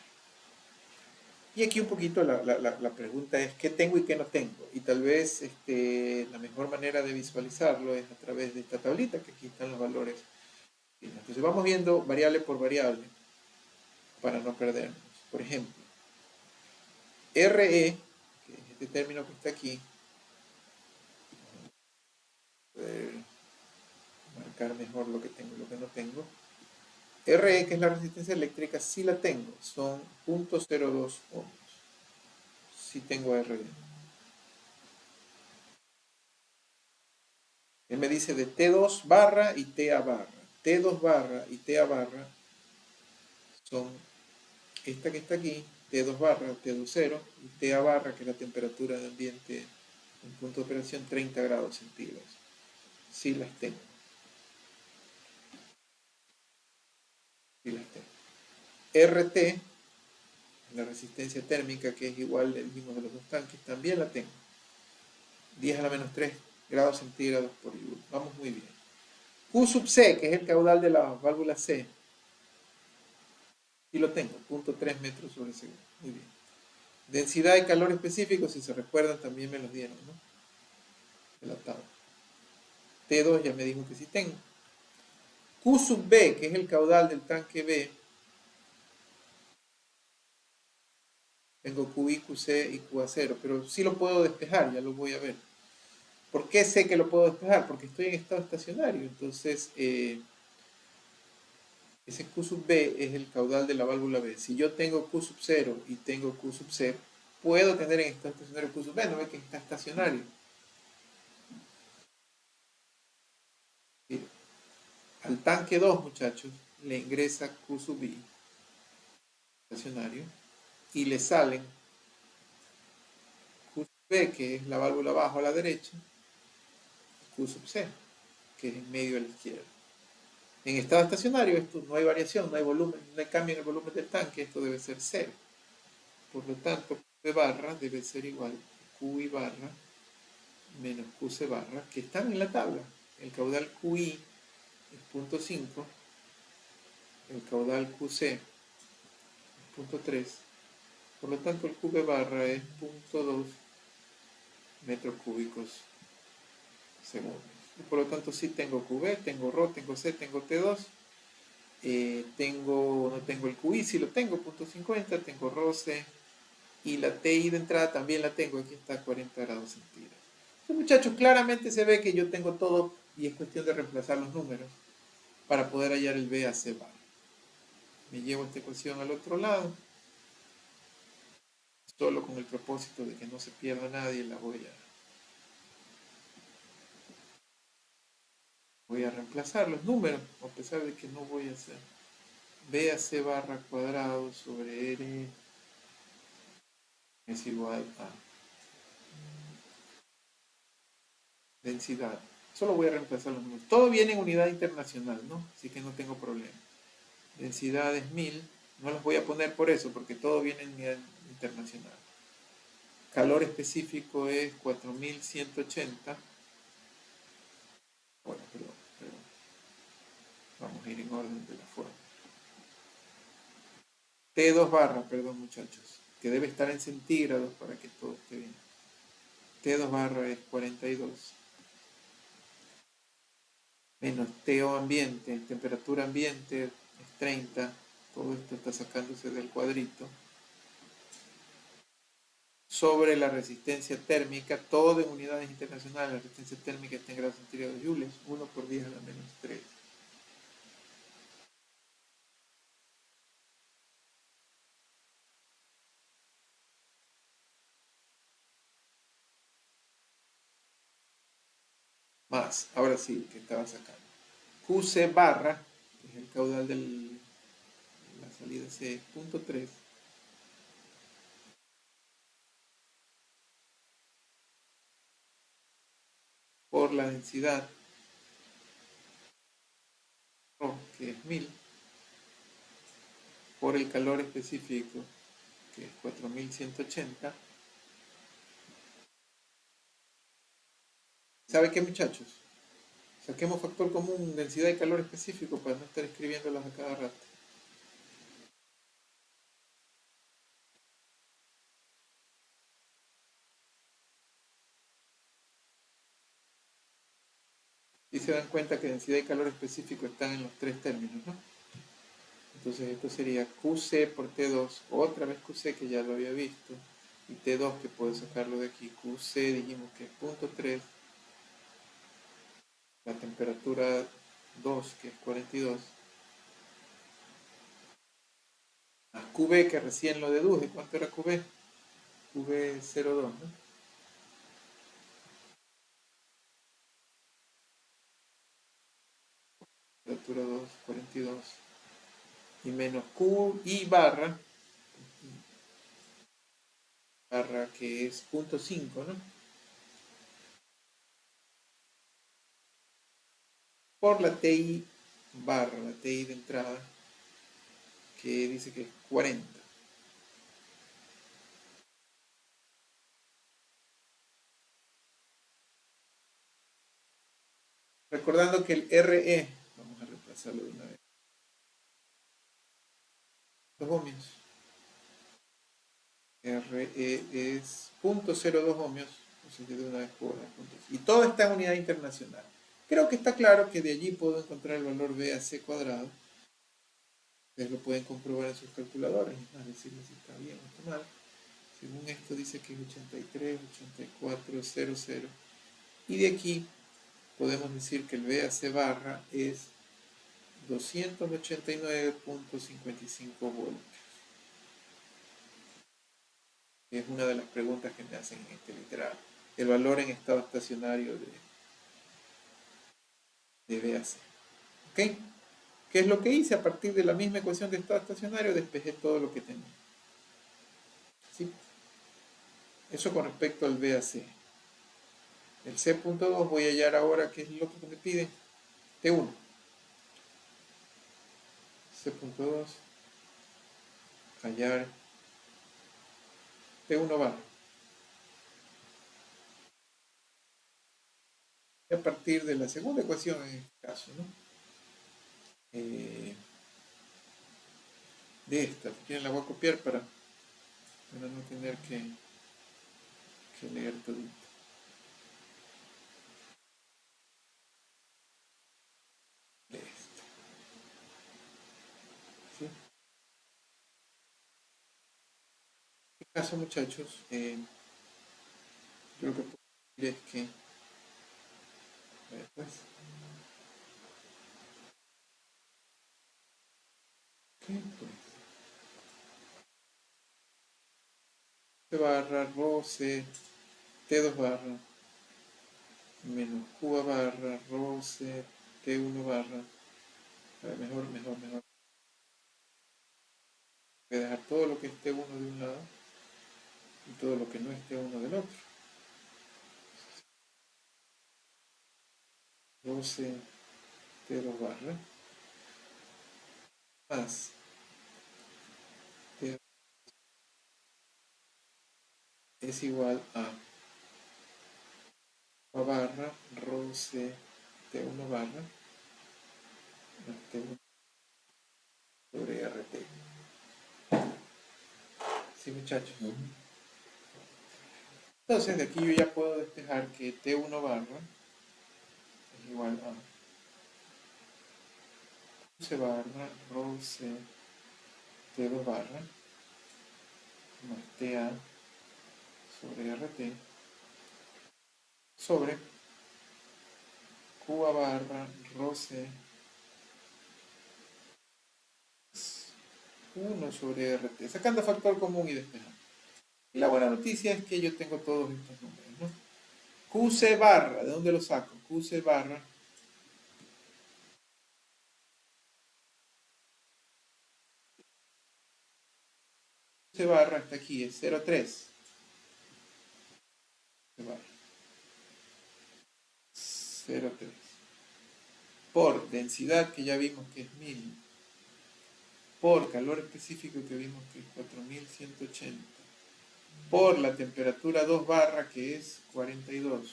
Y aquí un poquito la pregunta es ¿qué tengo y qué no tengo? Y tal vez la mejor manera de visualizarlo es a través de esta tablita, que aquí están los valores. Entonces vamos viendo variable por variable para no perdernos. Por ejemplo, RE, que es este término que está aquí, poder marcar mejor lo que tengo y lo que no tengo. RE, que es la resistencia eléctrica, sí la tengo, son 0.02 ohms. Sí tengo RE. Él me dice de T2 barra y TA barra. T2 barra y TA barra son esta que está aquí, T2 barra, T2 0, y TA barra, que es la temperatura de ambiente en punto de operación, 30 grados centígrados. Sí las tengo. Sí las tengo. RT, la resistencia térmica, que es igual el mismo de los dos tanques, también la tengo. 10 a la menos 3 grados centígrados por joule. Vamos muy bien. Q sub C, que es el caudal de la válvula C, y lo tengo, 0.3 metros sobre segundo. Muy bien. Densidad y calor específico, si se recuerdan, también me los dieron, ¿no? De la tabla. T2 ya me dijo que sí tengo. Q sub B, que es el caudal del tanque B, Tengo QI, QC y QA0, pero sí lo puedo despejar, ya lo voy a ver. ¿Por qué sé que lo puedo despejar? Porque estoy en estado estacionario, entonces ese Q sub B es el caudal de la válvula B. Si yo tengo Q sub 0 y tengo Q sub C, puedo tener en estado estacionario Q sub B, no ve que está estacionario. Al tanque 2, muchachos, le ingresa Q sub I, estacionario, y le salen Q sub B, que es la válvula abajo a la derecha, y Q sub C, que es en medio a la izquierda. En estado estacionario esto no hay variación, no hay volumen, no hay cambio en el volumen del tanque, esto debe ser 0. Por lo tanto, Q barra debe ser igual a QI barra menos QC barra, que están en la tabla. El caudal QI es 0.5, el caudal QC es 0.3, por lo tanto el QB barra es 0.2 metros cúbicos segundo. Y por lo tanto sí tengo QB, tengo ρ, tengo C, tengo T2, no tengo el QI, sí lo tengo, 0.50, tengo ρ, C, y la TI de entrada también la tengo, aquí está a 40 grados centígrados. Entonces, muchachos, claramente se ve que yo tengo todo y es cuestión de reemplazar los números para poder hallar el B a C bar. Me llevo esta ecuación al otro lado, solo con el propósito de que no se pierda nadie, la voy a reemplazar los números, a pesar de que no voy a hacer B a C barra cuadrado sobre R es igual a densidad. Solo voy a reemplazar los números. Todo viene en unidad internacional, ¿no? Así que no tengo problema. Densidad es 1000. No las voy a poner por eso, porque todo viene en unidad internacional. Calor específico es 4180. Bueno, perdón. Vamos a ir en orden de la forma. T2 barra, perdón muchachos, que debe estar en centígrados para que todo esté bien. T2 barra es 42. Menos TO ambiente, temperatura ambiente es 30. Todo esto está sacándose del cuadrito. Sobre la resistencia térmica, todo en unidades internacionales, la resistencia térmica está en grados centígrados joules, 1 por 10 a la menos 3. Más, ahora sí, que estaba sacando. QC barra, que es el caudal de la salida C, 0.3. Por la densidad, que es 1000, por el calor específico, que es 4180. ¿Sabe qué, muchachos? Saquemos factor común, densidad y calor específico, para no estar escribiéndolas a cada rato. Y se dan cuenta que densidad y calor específico están en los tres términos, ¿no? Entonces esto sería QC por T2, otra vez QC que ya lo había visto, y T2 que puedo sacarlo de aquí. QC dijimos que es 0.3, la temperatura 2 que es 42, más QB que recién lo deduje. ¿Cuánto era QB? QB 0,2, ¿no? Temperatura 2, 42, y menos QI barra que es 0.5, ¿no? Por la TI barra, la TI de entrada, que dice que es 40. Recordando que el RE, vamos a reemplazarlo de una vez, 2 ohmios. RE es 0.02 ohmios, entonces de una vez puedo dar puntos. Y todo está en unidad internacional. Creo que está claro que de allí puedo encontrar el valor B a C cuadrado. Ustedes lo pueden comprobar en sus calculadores, es más, decirles si está bien o está mal. Según esto dice que es 83, 84, 00. Y de aquí podemos decir que el VAC barra es 289.55 voltios. Es una de las preguntas que me hacen en este literal. El valor en estado estacionario de VAC. ¿Ok? ¿Qué es lo que hice? A partir de la misma ecuación de estado estacionario despejé todo lo que tenía. ¿Sí? Eso con respecto al VAC. El C.2 voy a hallar ahora qué es lo que me pide. T1. C.2. Hallar T1 barra. Y a partir de la segunda ecuación en este caso, ¿no? De esta. Si quieren la voy a copiar para no tener que leer todo. De esta. ¿Sí? En este caso, muchachos, yo lo que puedo decir es que después pues T barra rho C T2 barra menos Q barra rho C T1 barra. A ver, mejor. Voy a dejar todo lo que es T1 de un lado y todo lo que no es T1 del otro. 12 T2 barra más T es igual a barra rho C T1 barra más T1 sobre RT. ¿Sí, muchachos? Entonces, de aquí yo ya puedo despejar que T1 barra es igual a C barra rho C T2 barra más TA sobre RT sobre Q barra rho C 1 sobre RT, sacando factor común y despejando. Y la buena noticia es que yo tengo todos estos números, ¿no? QC barra, ¿de dónde lo saco? QC barra hasta aquí es 0,3 0,3 por densidad que ya vimos que es 1000 por calor específico que vimos que es 4180 por la temperatura 2 barra que es 42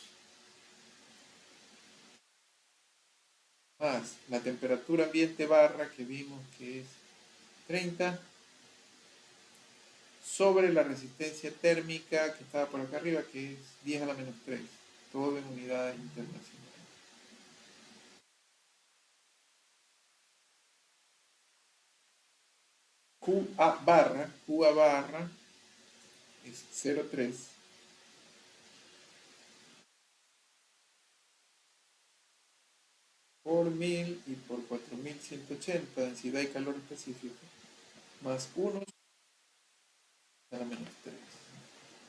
más la temperatura ambiente barra que vimos que es 30 sobre la resistencia térmica que estaba por acá arriba que es 10 a la menos 3, todo en unidades internacionales. QA barra es 0,3 por 1000 y por 4180 densidad y calor específico más 1 a la menos 3.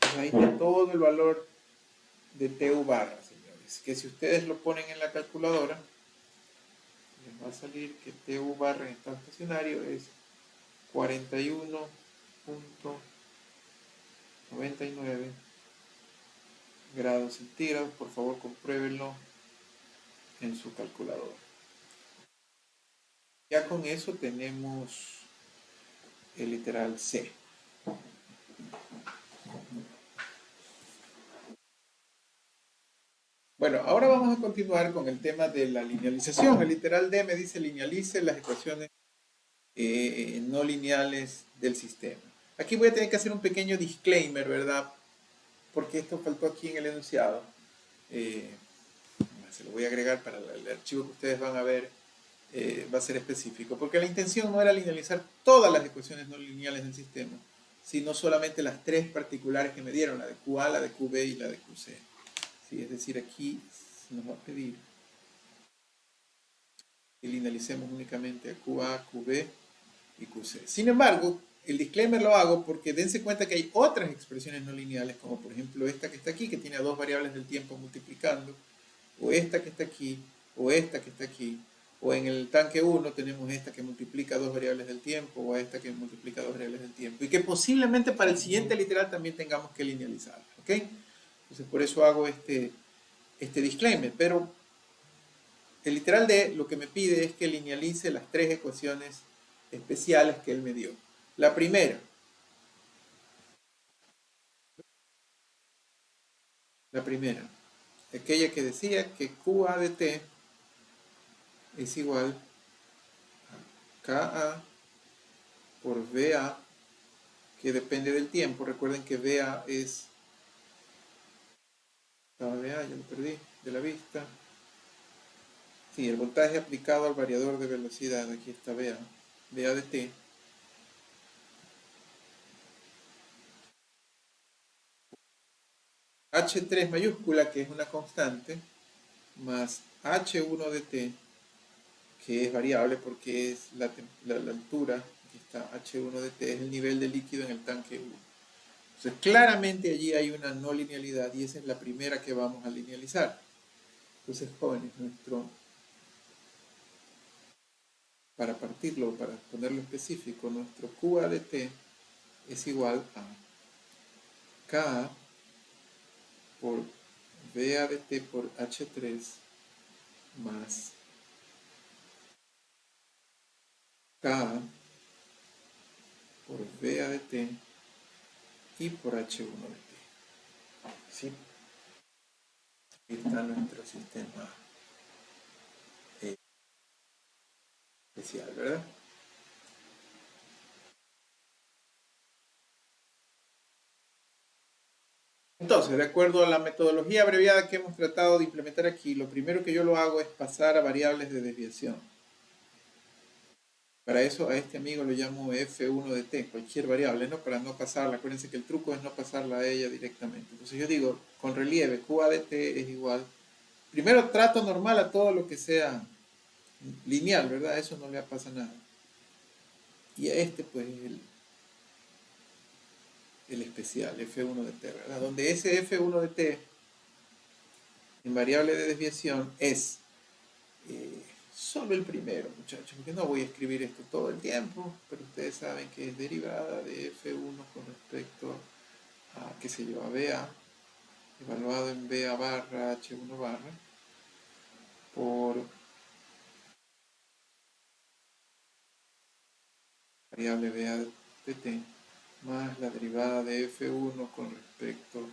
Pues ahí está todo el valor de TU barra, señores, que si ustedes lo ponen en la calculadora les va a salir que TU barra en estado estacionario es 41.99 grados centígrados. Por favor, compruébenlo en su calculadora. Ya con eso tenemos el literal C. Bueno, ahora vamos a continuar con el tema de la linealización. El literal D me dice linealice las ecuaciones no lineales del sistema. Aquí voy a tener que hacer un pequeño disclaimer, ¿verdad? Porque esto faltó aquí en el enunciado. Se lo voy a agregar para el archivo que ustedes van a ver. Va a ser específico, porque la intención no era linealizar todas las ecuaciones no lineales del sistema, sino solamente las tres particulares que me dieron, la de QA, la de QB y la de QC. ¿Sí? Es decir, aquí se nos va a pedir que linealicemos únicamente a QA, QB y QC. Sin embargo, el disclaimer lo hago porque dense cuenta que hay otras expresiones no lineales, como por ejemplo esta que está aquí, que tiene a dos variables del tiempo multiplicando, o esta que está aquí, o esta que está aquí, o en el tanque 1 tenemos esta que multiplica dos variables del tiempo, o esta que multiplica dos variables del tiempo, y que posiblemente para el siguiente literal también tengamos que linealizar, ¿ok? Entonces por eso hago este disclaimer, pero el literal D lo que me pide es que linealice las tres ecuaciones especiales que él me dio. La primera, aquella que decía que QA de T es igual a KA por VA, que depende del tiempo. Recuerden que VA es... Estaba VA, ya lo perdí de la vista. Sí, el voltaje aplicado al variador de velocidad. Aquí está VA. VA de T. H3 mayúscula, que es una constante, más H1 de T, que es variable porque es la altura, aquí está H1 de T, es el nivel de líquido en el tanque 1. Entonces claramente allí hay una no linealidad y esa es la primera que vamos a linealizar. Entonces, jóvenes, para partirlo, para ponerlo específico, nuestro QA de T es igual a K por VA de T por H3 más K por VA de T y por H1 de T. ¿Sí? Aquí está nuestro sistema especial, ¿verdad? Entonces, de acuerdo a la metodología abreviada que hemos tratado de implementar aquí, lo primero que yo lo hago es pasar a variables de desviación. Para eso a este amigo lo llamo F1 de T, cualquier variable, ¿no? Para no pasarla. Acuérdense que el truco es no pasarla a ella directamente. Entonces yo digo, con relieve, QA de T es igual. Primero trato normal a todo lo que sea lineal, ¿verdad? Eso no le pasa nada. Y a este, pues, el especial, F1 de T, ¿verdad? Donde ese F1 de T en variable de desviación es solo el primero, muchachos, porque no voy a escribir esto todo el tiempo, pero ustedes saben que es derivada de F1 con respecto a, qué sé yo, a BA, evaluado en BA barra H1 barra, por variable BA de T, más la derivada de F1 con respecto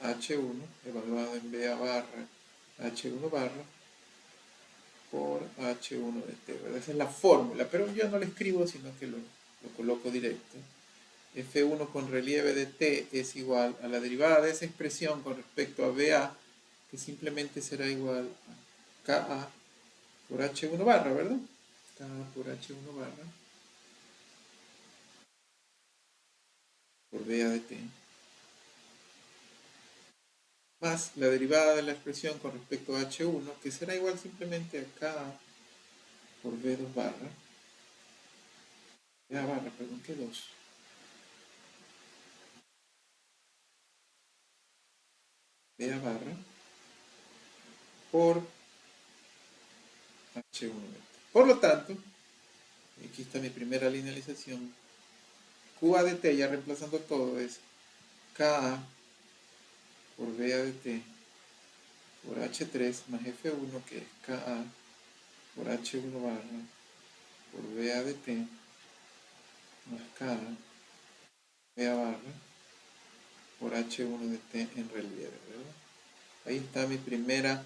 a H1, evaluado en BA barra H1 barra, por H1 de T, ¿verdad? Esa es la fórmula, pero yo no la escribo, sino que lo coloco directo. F1 con relieve de T es igual a la derivada de esa expresión con respecto a BA, que simplemente será igual a KA por H1 barra, ¿verdad? KA por H1 barra por BA de T, más la derivada de la expresión con respecto a H1, que será igual simplemente a KA por B2 barra, BA barra, perdón, que 2, BA barra por H1. Por lo tanto, aquí está mi primera linealización. QA de T, ya reemplazando todo, es KA por BA de T por H3 más F1, que es KA por H1 barra por BA de T más KA BA barra por H1 de T en relieve, ¿verdad? Ahí está mi primera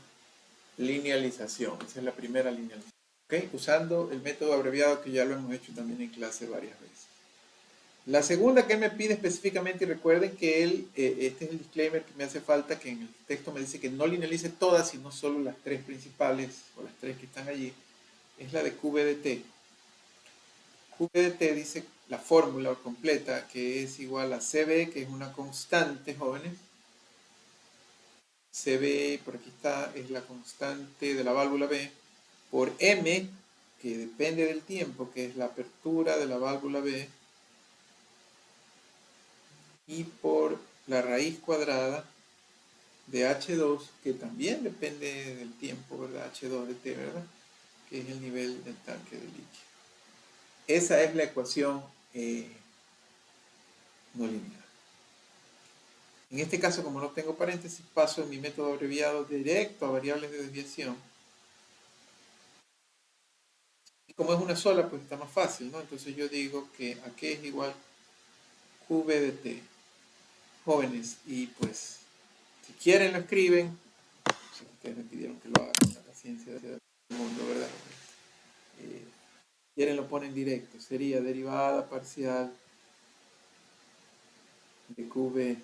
linealización. Esa es la primera linealización. ¿Okay? Usando el método abreviado que ya lo hemos hecho también en clase varias veces. La segunda que él me pide específicamente, y recuerden que este es el disclaimer que me hace falta, que en el texto me dice que no linealice todas, sino solo las tres principales, o las tres que están allí, es la de QB de T. QB de T dice, la fórmula completa, que es igual a CB, que es una constante, jóvenes. CB, por aquí está, es la constante de la válvula B, por M, que depende del tiempo, que es la apertura de la válvula B, y por la raíz cuadrada de H2, que también depende del tiempo, ¿verdad? H2 de T, ¿verdad? Que es el nivel del tanque de líquido. Esa es la ecuación no lineal. En este caso, como no tengo paréntesis, paso en mi método abreviado directo a variables de desviación. Y como es una sola, pues está más fácil, ¿no? Entonces yo digo que aquí es igual QB de T. Jóvenes, y pues, si quieren lo escriben. Si ustedes me pidieron que lo haga con la paciencia del mundo, ¿verdad? Quieren lo ponen directo. Sería derivada parcial de QB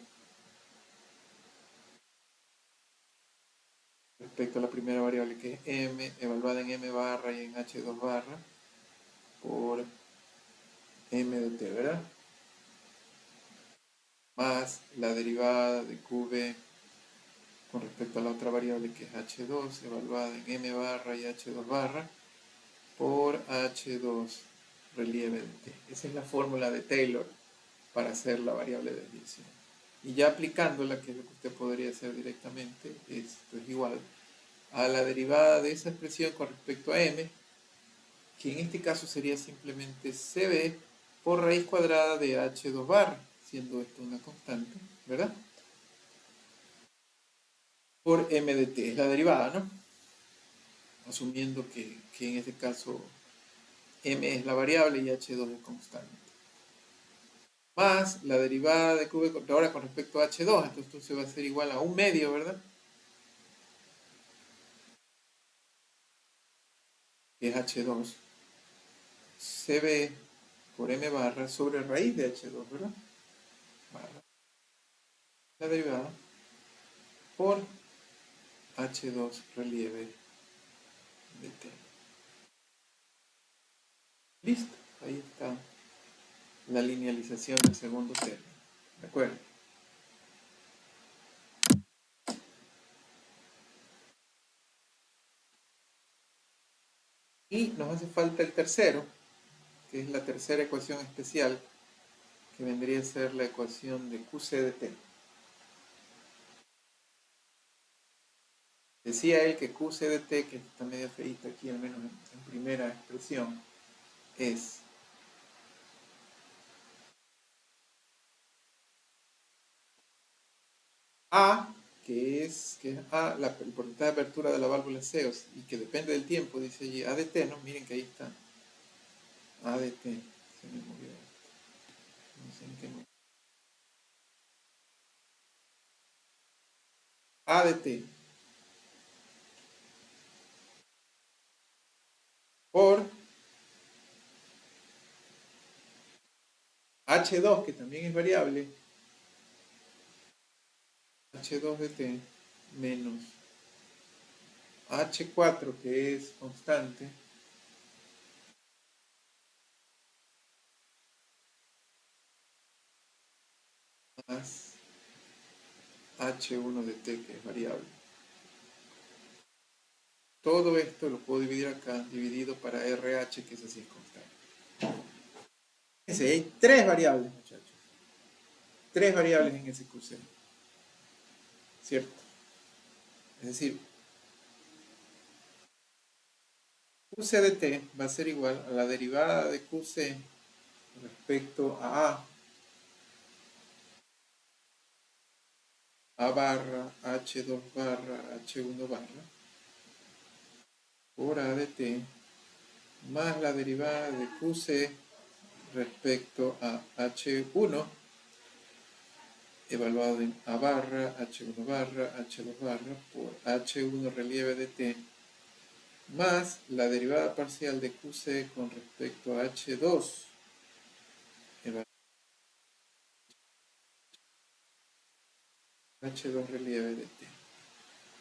respecto a la primera variable, que es M, evaluada en M barra y en H2 barra, por M de T, ¿verdad? Más la derivada de QB con respecto a la otra variable, que es H2, evaluada en M barra y H2 barra, por H2 relieve de T. Esa es la fórmula de Taylor para hacer la variable de desviación. Y ya aplicándola, que es lo que usted podría hacer directamente, esto es igual a la derivada de esa expresión con respecto a M, que en este caso sería simplemente CB por raíz cuadrada de H2 barra, siendo esto una constante, ¿verdad? Por M de T, es la derivada, ¿no? Asumiendo que en este caso M es la variable y H2 es constante. Más la derivada de QB ahora con respecto a H2, entonces esto se va a hacer igual a 1/2, ¿verdad? Que es H2, CB por M barra sobre raíz de H2, ¿verdad? Barra la derivada por H2 relieve de T. Listo, ahí está la linealización del segundo término. ¿De acuerdo? Y nos hace falta el tercero, que es la tercera ecuación especial, que vendría a ser la ecuación de QC de T. Decía él que QC de T, que está medio feita aquí, al menos en primera expresión, es A, que es A, el porcentaje de apertura de la válvula Ceos, y que depende del tiempo, dice allí, A de T, ¿no? Miren que ahí está. A de T. Se me movió esto. No sé en qué momento. A de T. Por H2, que también es variable. H2 de T menos H4, que es constante, más H1 de T, que es variable. Todo esto lo puedo dividir acá, dividido para RH, que es así, es constante. Fíjense, hay tres variables, muchachos. Tres variables en ese QC. ¿Cierto? Es decir, QC de T va a ser igual a la derivada de QC respecto a A barra, H2 barra, H1 barra, por A de T, más la derivada de QC respecto a H1, evaluado en A barra, H1 barra, H2 barra, por H1 relieve de T, más la derivada parcial de QC con respecto a H2, H2 relieve de T.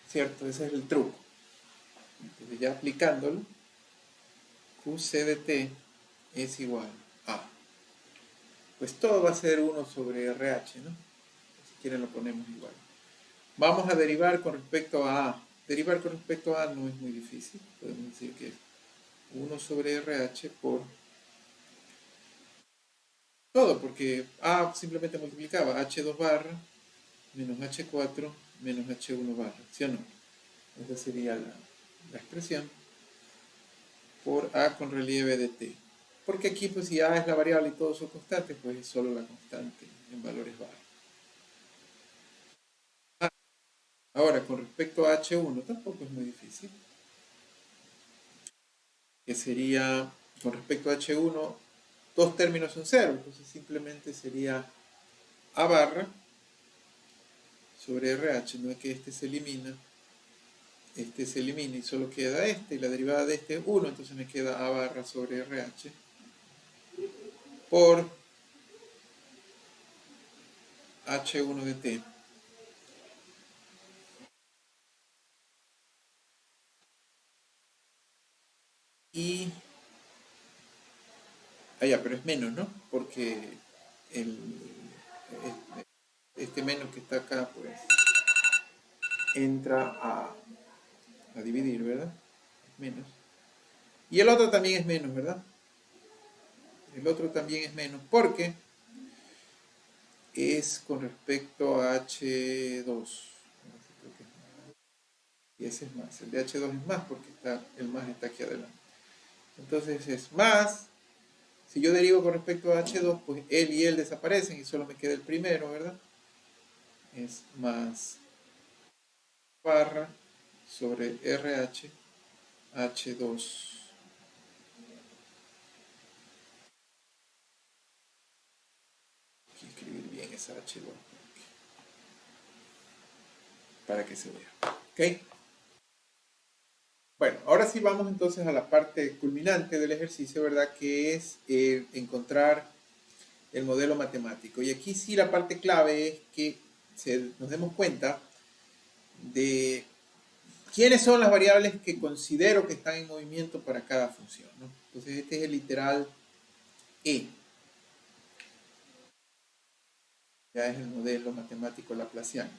¿Cierto? Ese es el truco. Entonces ya aplicándolo, QC de T es igual a pues todo va a ser 1 sobre RH, ¿no? Si quieren lo ponemos igual. Vamos a derivar con respecto a A. Derivar con respecto a A no es muy difícil. Podemos decir que es 1 sobre RH por todo, porque A simplemente multiplicaba H2 barra menos H4 menos H1 barra, ¿sí o no? Esa sería la expresión por A con relieve de T. Porque aquí, pues si A es la variable y todos son constantes, pues es solo la constante en valores barra. Ahora, con respecto a H1, tampoco es muy difícil. Que sería, con respecto a H1, dos términos son cero, entonces simplemente sería A barra sobre RH, no es que este se elimina y solo queda este, y la derivada de este es 1, entonces me queda A barra sobre RH por H1 de T. Y, ya, pero es menos, ¿no? Porque el, este menos que está acá, pues, entra a dividir, ¿verdad? Es menos. Y el otro también es menos, ¿verdad? El otro también es menos, porque es con respecto a H2. Y ese es más. El de H2 es más porque el más está aquí adelante. Entonces es más. Si yo derivo con respecto a H2, pues él y él desaparecen y solo me queda el primero, ¿verdad? Es más barra sobre RH H2. Hay que escribir bien esa H2 para que se vea. ¿Ok? Bueno, ahora sí vamos entonces a la parte culminante del ejercicio, ¿verdad? Que es encontrar el modelo matemático. Y aquí sí la parte clave es que nos demos cuenta de quiénes son las variables que considero que están en movimiento para cada función, ¿no? Entonces este es el literal E. Ya es el modelo matemático laplaciano.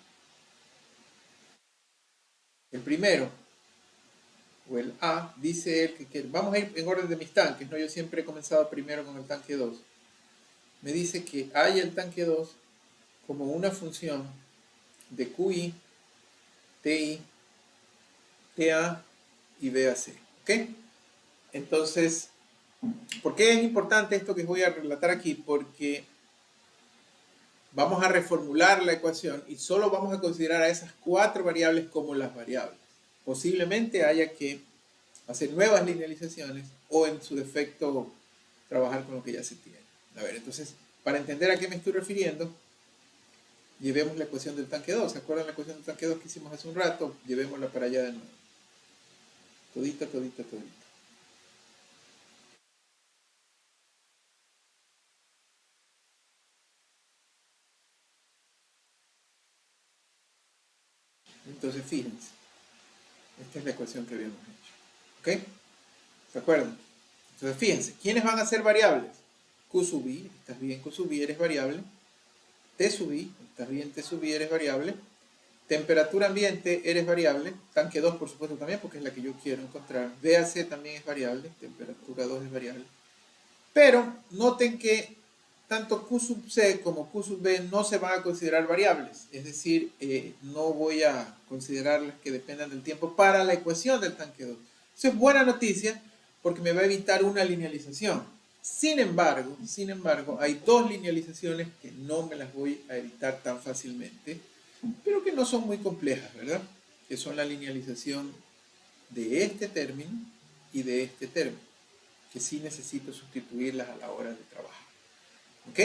El primero, o el A, dice él que vamos a ir en orden de mis tanques, ¿no? Yo siempre he comenzado primero con el tanque 2. Me dice que hay el tanque 2 como una función de QI, TI, TA y BAC. ¿Ok? Entonces, ¿por qué es importante esto que voy a relatar aquí? Porque vamos a reformular la ecuación y solo vamos a considerar a esas 4 variables como las variables. Posiblemente haya que hacer nuevas linealizaciones o en su defecto trabajar con lo que ya se tiene. A ver, entonces, para entender a qué me estoy refiriendo, llevemos la ecuación del tanque 2. ¿Se acuerdan la ecuación del tanque 2 que hicimos hace un rato? Llevémosla para allá de nuevo. Todita, todita, todita. Entonces, fíjense. Esta es la ecuación que habíamos hecho. ¿Ok? ¿Se acuerdan? Entonces, fíjense. ¿Quiénes van a ser variables? Q sub i, estás bien, Q sub i eres variable. T sub i, estás bien, T sub i eres variable. Temperatura ambiente eres variable. Tanque 2, por supuesto, también, porque es la que yo quiero encontrar. VAC también es variable. Temperatura 2 es variable. Pero noten que tanto Q sub C como Q sub B no se van a considerar variables. Es decir, no voy a considerarlas que dependan del tiempo para la ecuación del tanque 2. Eso es buena noticia porque me va a evitar una linealización. Sin embargo, hay dos linealizaciones que no me las voy a evitar tan fácilmente, pero que no son muy complejas, ¿verdad? Que son la linealización de este término y de este término, que sí necesito sustituirlas a la hora de trabajar. ¿Ok?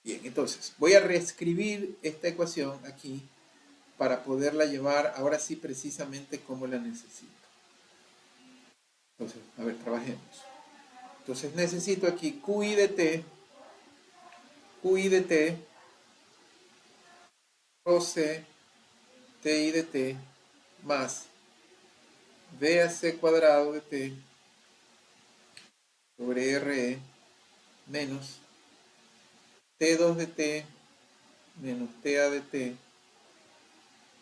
Bien, entonces voy a reescribir esta ecuación aquí para poderla llevar ahora sí precisamente como la necesito. Entonces, a ver, trabajemos. Entonces necesito aquí QI de T, Rho C, TI de T, más VAC cuadrado de T sobre RE menos T2 de T menos TA de T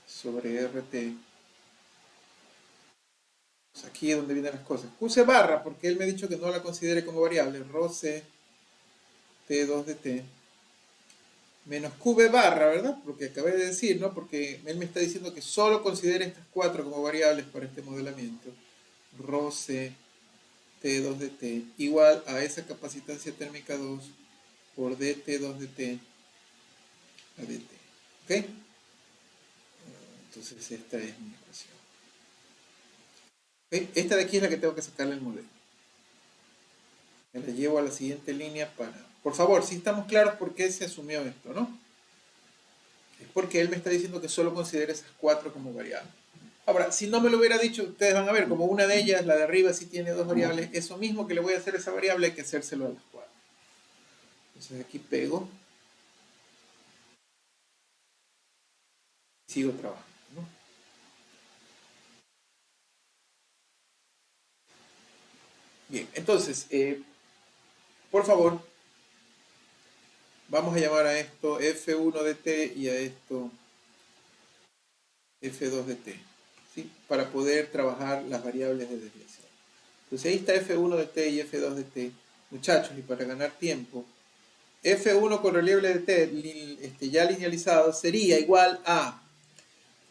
sobre RT. Pues aquí es donde vienen las cosas. QC barra, porque él me ha dicho que no la considere como variable. Rho C T2 de T menos QB barra, ¿verdad? Porque acabé de decir, ¿no? Porque él me está diciendo que solo considere estas cuatro como variables para este modelamiento. Rho C T2 de T igual a esa capacitancia térmica 2 por DT2 de T a DT. ¿Ok? Entonces esta es mi ecuación. ¿Ok? Esta de aquí es la que tengo que sacarle el modelo. Me la llevo a la siguiente línea para... Por favor, si estamos claros por qué se asumió esto, ¿no? Es porque él me está diciendo que solo considere esas cuatro como variables. Ahora, si no me lo hubiera dicho, ustedes van a ver, como una de ellas, la de arriba, sí tiene dos variables, eso mismo que le voy a hacer a esa variable hay que hacérselo a las cuatro. Entonces aquí pego y sigo trabajando, ¿no? Bien, entonces, por favor, vamos a llamar a esto F1 de t y a esto F2 de t, ¿sí? Para poder trabajar las variables de desviación. Entonces ahí está F1 de t y F2 de t. Muchachos, y para ganar tiempo, F1 con relieve de t ya linealizado sería igual a...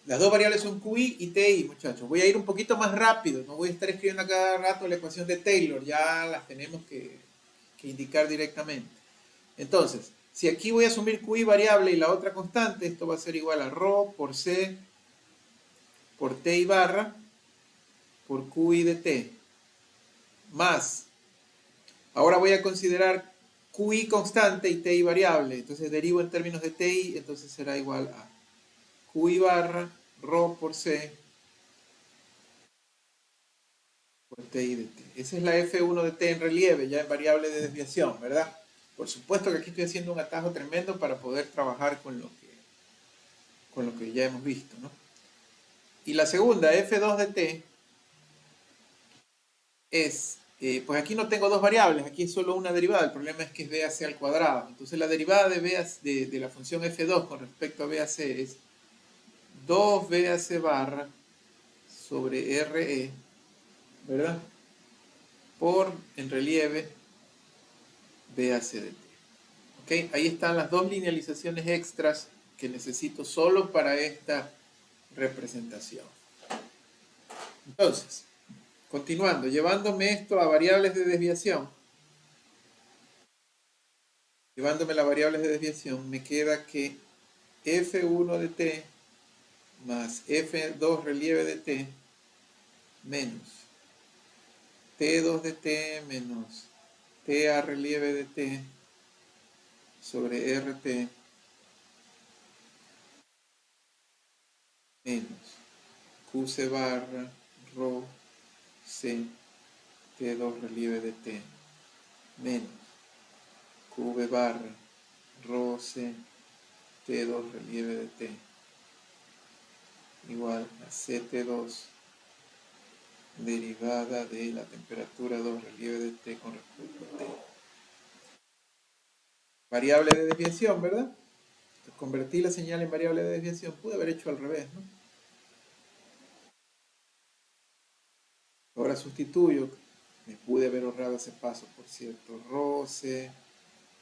Las dos variables son QI y TI, muchachos. Voy a ir un poquito más rápido, no voy a estar escribiendo a cada rato la ecuación de Taylor, ya las tenemos que indicar directamente. Entonces, si aquí voy a asumir QI variable y la otra constante, esto va a ser igual a ρ por C por TI barra por QI de T, más, ahora voy a considerar QI constante y TI variable, entonces derivo en términos de TI, entonces será igual a QI barra ρ por C por TI de T. Esa es la F1 de T en relieve, ya en variable de desviación, ¿verdad? Por supuesto que aquí estoy haciendo un atajo tremendo para poder trabajar con lo que ya hemos visto, ¿no? Y la segunda, F2 de T, es, pues aquí no tengo dos variables, aquí es solo una derivada, el problema es que es BAC al cuadrado. Entonces la derivada de la función F2 con respecto a BAC es 2 BAC barra sobre RE, ¿verdad? Por, en relieve, BAC de T. ¿Okay? Ahí están las dos linealizaciones extras que necesito solo para esta representación. Entonces, continuando, llevándome esto a variables de desviación, llevándome las variables de desviación, me queda que F1 de t más F2 relieve de t menos T2 de t menos TA relieve de t sobre RT menos QC barra ρ C T2 relieve de t menos QV barra ρ C T2 relieve de t igual a CT2 derivada de la temperatura 2 relieve de t con respecto a t. Variable de desviación, ¿verdad? Entonces, convertí la señal en variable de desviación. Pude haber hecho al revés, ¿no? Ahora sustituyo. Me pude haber ahorrado ese paso, por cierto. Rho C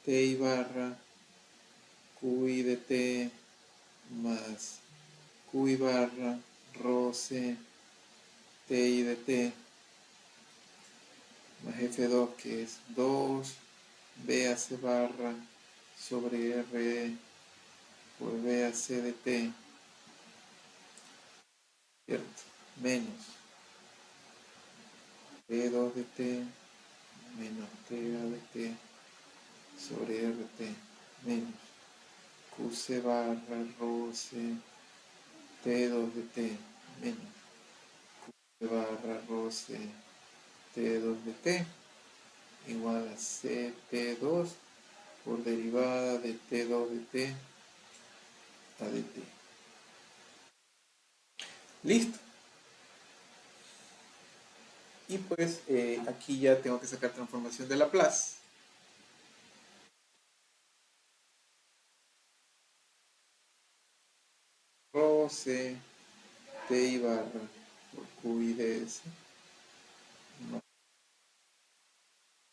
T barra QI de t más QI barra Rho C TI de t más F2 que es 2 BAC barra sobre RE por BAC de t, ¿cierto? Menos T2 de t menos TA de t sobre RT menos QC barra Rho C T2 de t menos QC barra Rho C T2 de t igual a CT2 por derivada de T2 de t a dt. ¿Listo? Y pues aquí ya tengo que sacar transformación de Laplace. Rho C TI barra por QI ds más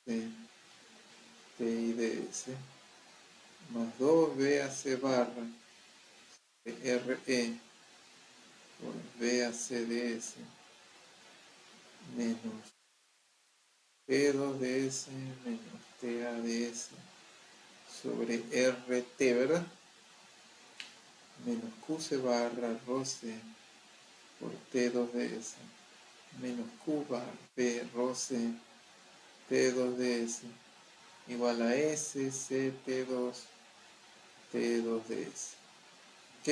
C TI ds más 2 BAC barra RE por BAC ds menos P2ds menos TAds sobre RT, ¿verdad? Menos QC barra ROC por T2ds menos Q barra P ROC T2ds igual a S C T2 T2ds. ¿Ok?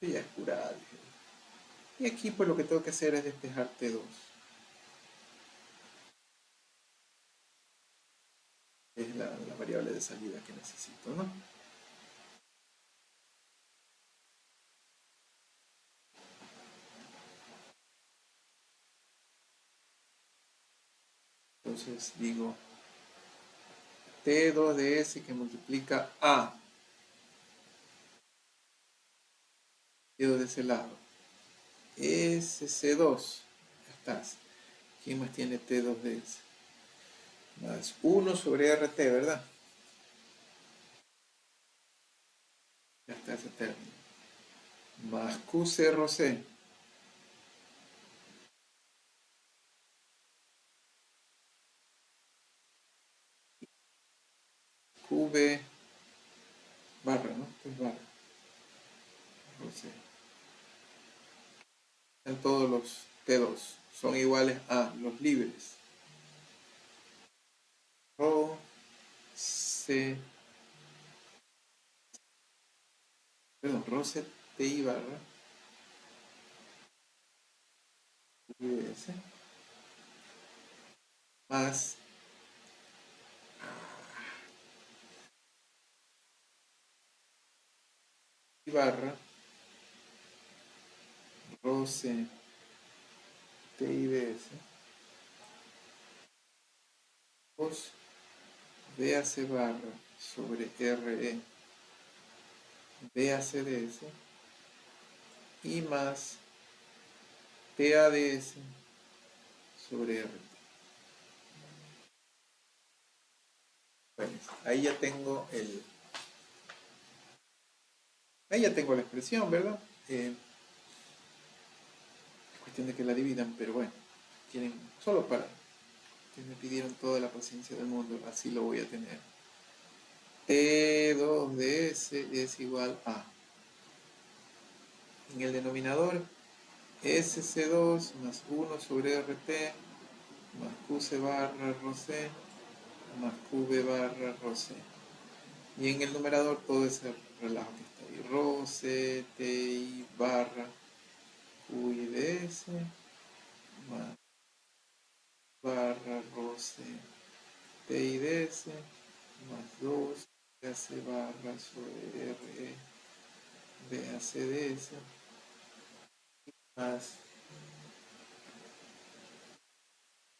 Esto ya es curable. Y aquí pues lo que tengo que hacer es despejar T2. Es la variable de salida que necesito, ¿no? Entonces digo T2 de S que multiplica A. Quedo de ese lado. SC2. Ya estás. ¿Quién más tiene T2 de S? Más 1 sobre RT, ¿verdad? Ya está ese término. Más QC-ROC. QB barra, ¿no? Pues barra. ROC. Están todos los T2. Son iguales a los libres. Rho C. Perdón, Rho C TI barra. QBS. Más I barra. Rho C TIDS. Cos BAC barra sobre RE BACDS y más TADS sobre RT. Bueno, ahí ya tengo la expresión, ¿verdad? Es cuestión de que la dividan, pero bueno, tienen solo para que me pidieron toda la paciencia del mundo, así lo voy a tener. T2ds es igual a, en el denominador, SC2 más 1 sobre RT más QC barra ROC más QB barra ROC. Y en el numerador todo ese relajo que está ahí. ROC, TI barra QIDS más barra ROC TIDS más 2 BAC barra sobre RE BACDS más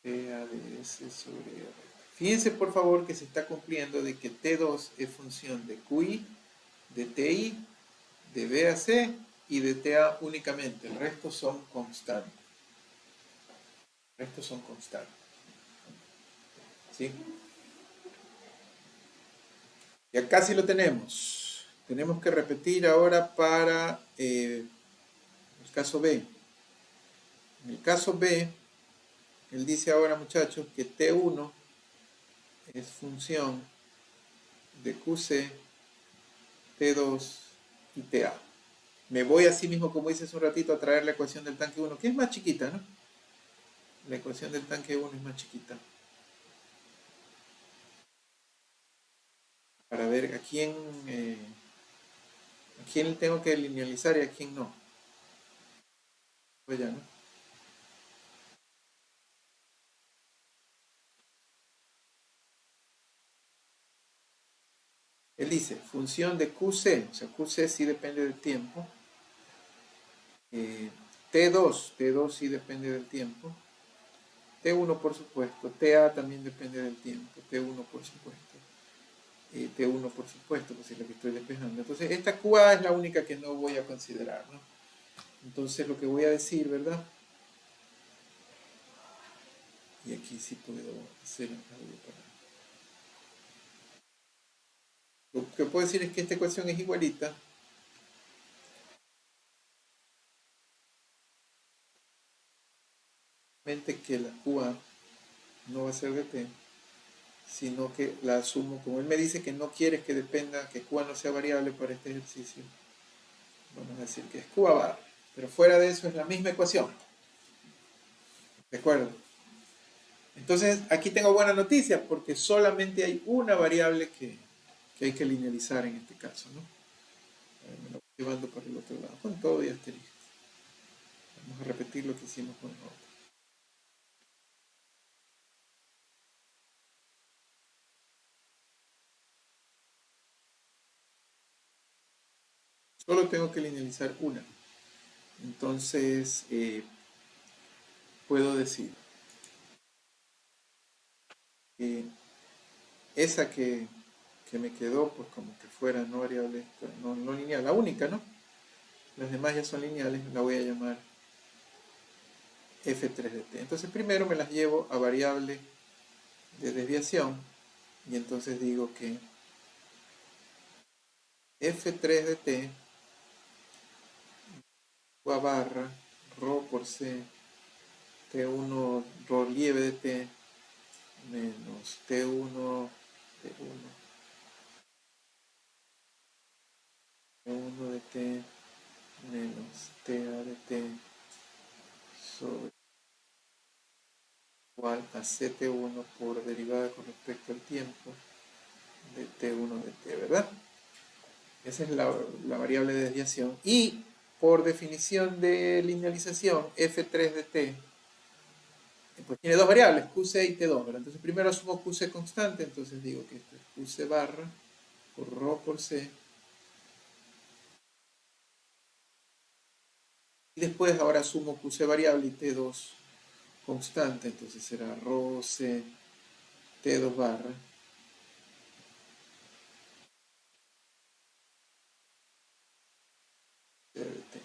TADS sobre R. Fíjense por favor que se está cumpliendo de que T2 es función de QI, de TI, de BAC y de TA únicamente. El resto son constantes. Estos son constantes. ¿Sí? Ya casi lo tenemos. Tenemos que repetir ahora para el caso B. En el caso B, él dice ahora, muchachos, que T1 es función de QC, T2 y TA. Me voy así mismo, como hice hace un ratito, a traer la ecuación del tanque 1, que es más chiquita, ¿no? La ecuación del tanque 1 es más chiquita. Para ver a quién tengo que linealizar y a quién no. Pues ya, ¿no? Él dice, función de QC, o sea, QC sí depende del tiempo, T2 sí depende del tiempo. T1 por supuesto, TA también depende del tiempo, T1 por supuesto, T1 por supuesto, pues es la que estoy despejando. Entonces esta QA es la única que no voy a considerar, ¿no? Entonces lo que voy a decir, ¿verdad? Y aquí sí puedo hacer algo para... Lo que puedo decir es que esta ecuación es igualita que la QA no va a ser de T, sino que la asumo, como él me dice que no quiere que dependa, que QA no sea variable para este ejercicio, vamos a decir que es QA bar, pero fuera de eso es la misma ecuación, ¿de acuerdo? Entonces aquí tengo buena noticia porque solamente hay una variable que hay que linealizar en este caso, ¿no? Me lo voy llevando para el otro lado, con todo y asterisco. Vamos a repetir lo que hicimos con el otro. Solo tengo que linealizar una. Entonces, puedo decir que esa que me quedó, pues como que fuera no variable, no lineal, la única, ¿no? Las demás ya son lineales, la voy a llamar f3 de t. Entonces primero me las llevo a variable de desviación y entonces digo que f3 de t a barra rho por c t1 rho lieve de t menos t1 t1 t1 de t menos ta de t sobre igual a ct1 por derivada con respecto al tiempo de t1 de t, ¿verdad? Esa es la variable de desviación. Y por definición de linealización, f3 de t pues tiene dos variables, qc y t2, ¿verdad? Entonces primero asumo qc constante, entonces digo que esto es qc barra por rho por c. Y después ahora asumo qc variable y t2 constante, entonces será rho c t2 barra de t.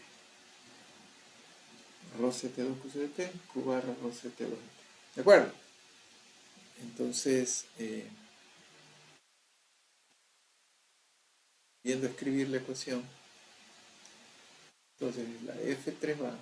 Rho c t2 qc de t, q barra rho c t2 de t. ¿De acuerdo? Entonces, viendo escribir la ecuación, entonces la f3 baja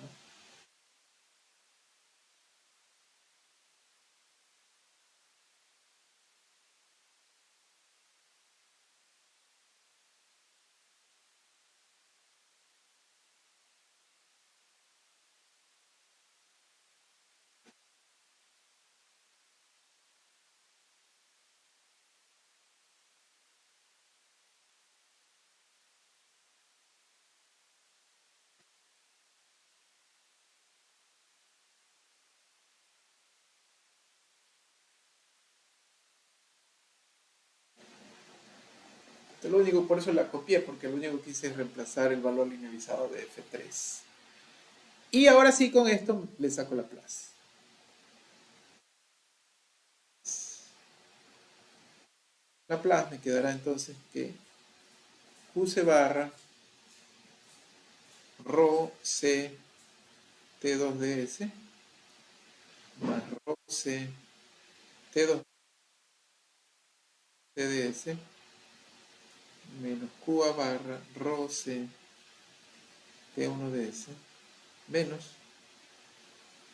lo único, por eso la copié, porque lo único que hice es reemplazar el valor linealizado de f3. Y ahora sí, con esto le saco la plaza. La plaza me quedará entonces que qc barra rho c t2ds más rho c t2tds menos qa barra rho c t1ds menos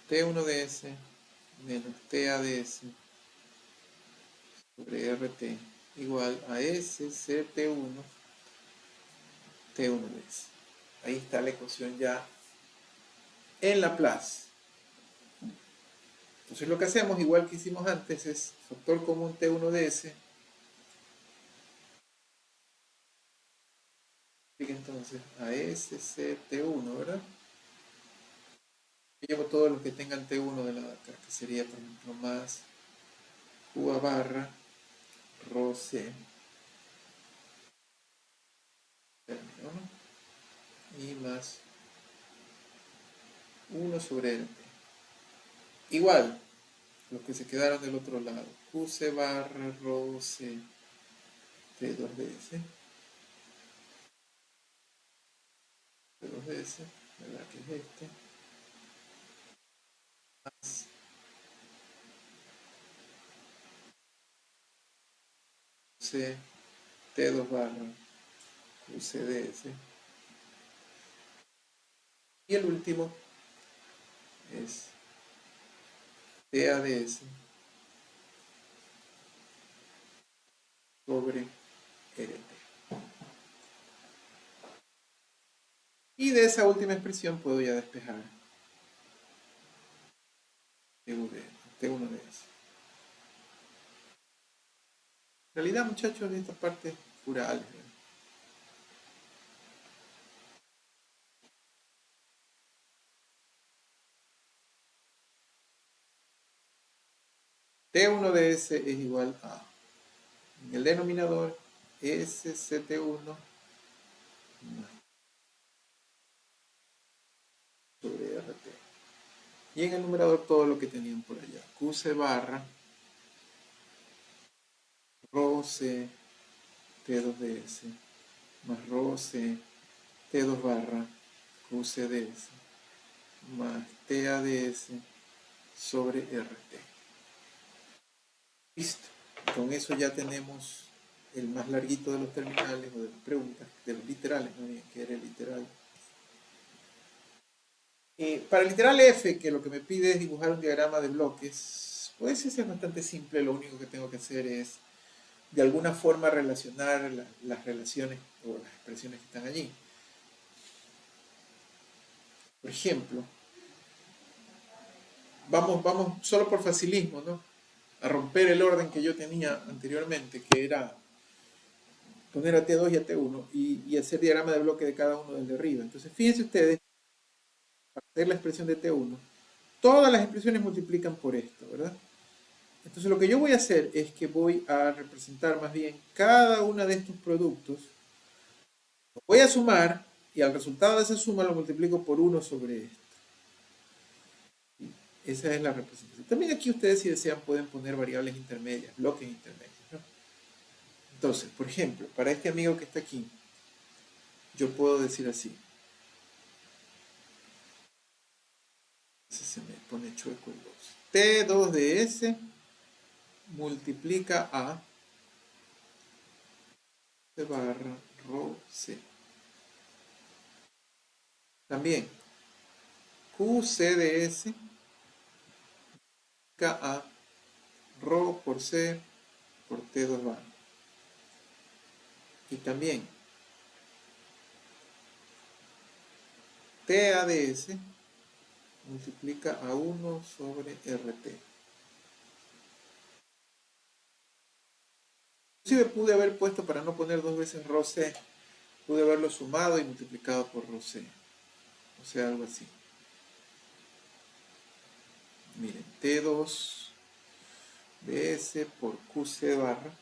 t1ds menos tads sobre rt igual a sct1 t1ds. Ahí está la ecuación ya en Laplace. Entonces lo que hacemos, igual que hicimos antes, es factor común t1ds. Entonces a sct1, ¿verdad? Yo llevo todos los que tengan t1 de la de acá, que sería por ejemplo más qa barra rho c término, ¿no? Y más 1 sobre RT. Igual, los que se quedaron del otro lado. QC barra rho C T2DS. T2DS, ¿verdad que es este? Más C T2 barra QCDS. Y el último es TADS sobre RT. Y de esa última expresión puedo ya despejar T1DS. En realidad, muchachos, de esta parte es pura álgebra. T1DS es igual a, en el denominador, SCT1 sobre RT. Y en el numerador todo lo que tenían por allá. QC barra rho C T2DS más rho C T2 barra QCDS más TADS sobre RT. Listo. Con eso ya tenemos el más larguito de los terminales o de las preguntas, de los literales, no bien, que era el literal. Para el literal F, que lo que me pide es dibujar un diagrama de bloques, pues ese es bastante simple. Lo único que tengo que hacer es de alguna forma relacionar las relaciones o las expresiones que están allí. Por ejemplo, vamos solo por facilismo, ¿no? A romper el orden que yo tenía anteriormente, que era poner a T2 y a T1 y hacer diagrama de bloque de cada uno del de arriba. Entonces, fíjense ustedes, para hacer la expresión de T1, todas las expresiones multiplican por esto, ¿verdad? Entonces, lo que yo voy a hacer es que voy a representar más bien cada uno de estos productos. Los voy a sumar y al resultado de esa suma lo multiplico por 1 sobre esto. Esa es la representación. También aquí ustedes, si desean, pueden poner variables intermedias, bloques intermedios, ¿no? Entonces, por ejemplo, para este amigo que está aquí, yo puedo decir así. Se me pone chueco el 2. T2 de S multiplica a C barra rho C. También QC de S multiplica a rho por C por T2 barra. Y también TA de S multiplica a 1 sobre RT. Inclusive pude haber puesto, para no poner dos veces rho C, pude haberlo sumado y multiplicado por rho C. O sea, algo así. Miren, T2 de S por QC barra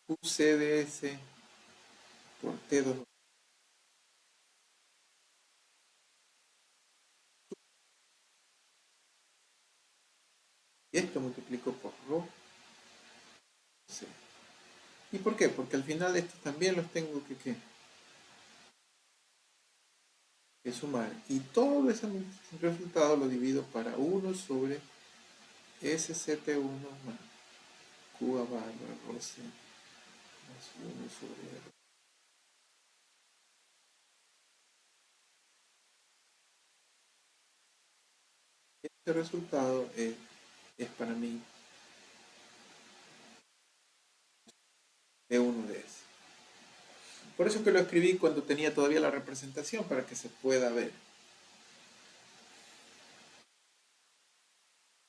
QC de S por T2. Y esto multiplico por rho C. ¿Y por qué? Porque al final estos también los tengo que sumar. Y todo ese resultado lo divido para 1 sobre SCT1 más QA barra rho C más 1 sobre R. Este resultado es para mí T1 de S. Por eso que lo escribí cuando tenía todavía la representación, para que se pueda ver.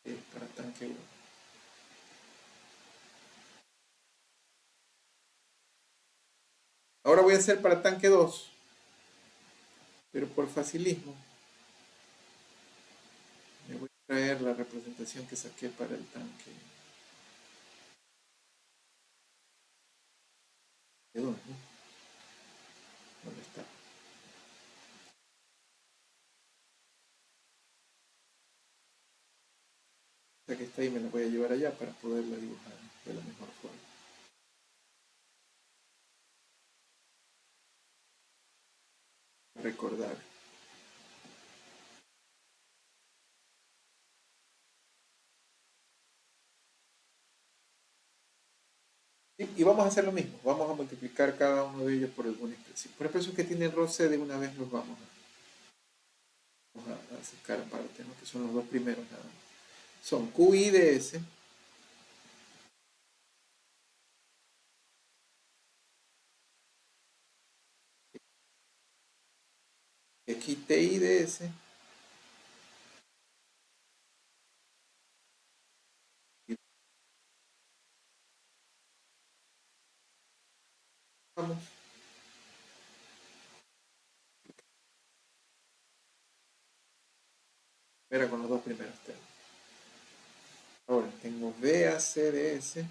Es para tanque 1. Ahora voy a hacer para tanque 2, pero por facilismo me voy a traer la representación que saqué para el tanque 2, ¿no? ¿Dónde está? que está ahí me la voy a llevar allá para poderla dibujar de la mejor forma. Recordar. Y vamos a hacer lo mismo, vamos a multiplicar cada uno de ellos por alguna expresión. Por ejemplo, esos que tienen roce, de una vez los vamos a sacar aparte, ¿no? Que son los dos primeros nada más. Son QI de S, XTI de S, y vamos, era con los dos primeros términos. Ahora tengo VAC de S,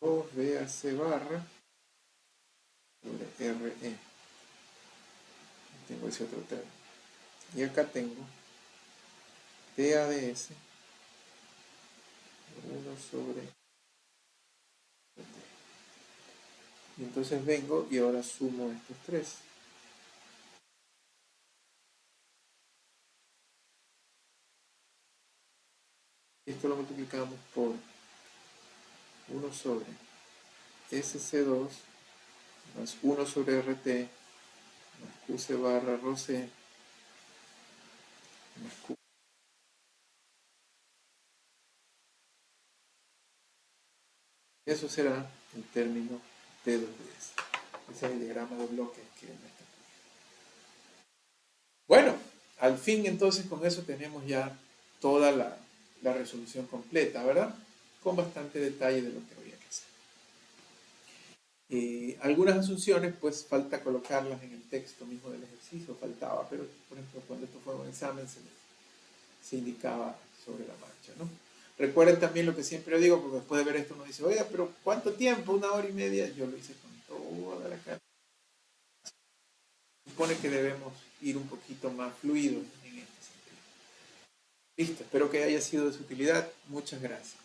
2 VAC barra sobre RE. Tengo ese otro término. Y acá tengo TADS 1 sobre T. Y entonces vengo y ahora sumo estos tres. Esto lo multiplicamos por 1 sobre SC2 más 1 sobre RT más QC barra ROC más Q. Eso será el término T2DS. Ese es el diagrama de bloques que me está. Bueno, al fin entonces con eso tenemos ya toda la resolución completa, ¿verdad? Con bastante detalle de lo que había que hacer. Algunas asunciones, pues falta colocarlas en el texto mismo del ejercicio, faltaba, pero por ejemplo cuando esto fue un examen se indicaba sobre la marcha, ¿no? Recuerden también lo que siempre digo, porque después de ver esto uno dice, oiga, pero ¿cuánto tiempo? 1 hora y media. Yo lo hice con toda la cara. Supone que debemos ir un poquito más fluidos en este sentido. Listo, espero que haya sido de su utilidad. Muchas gracias.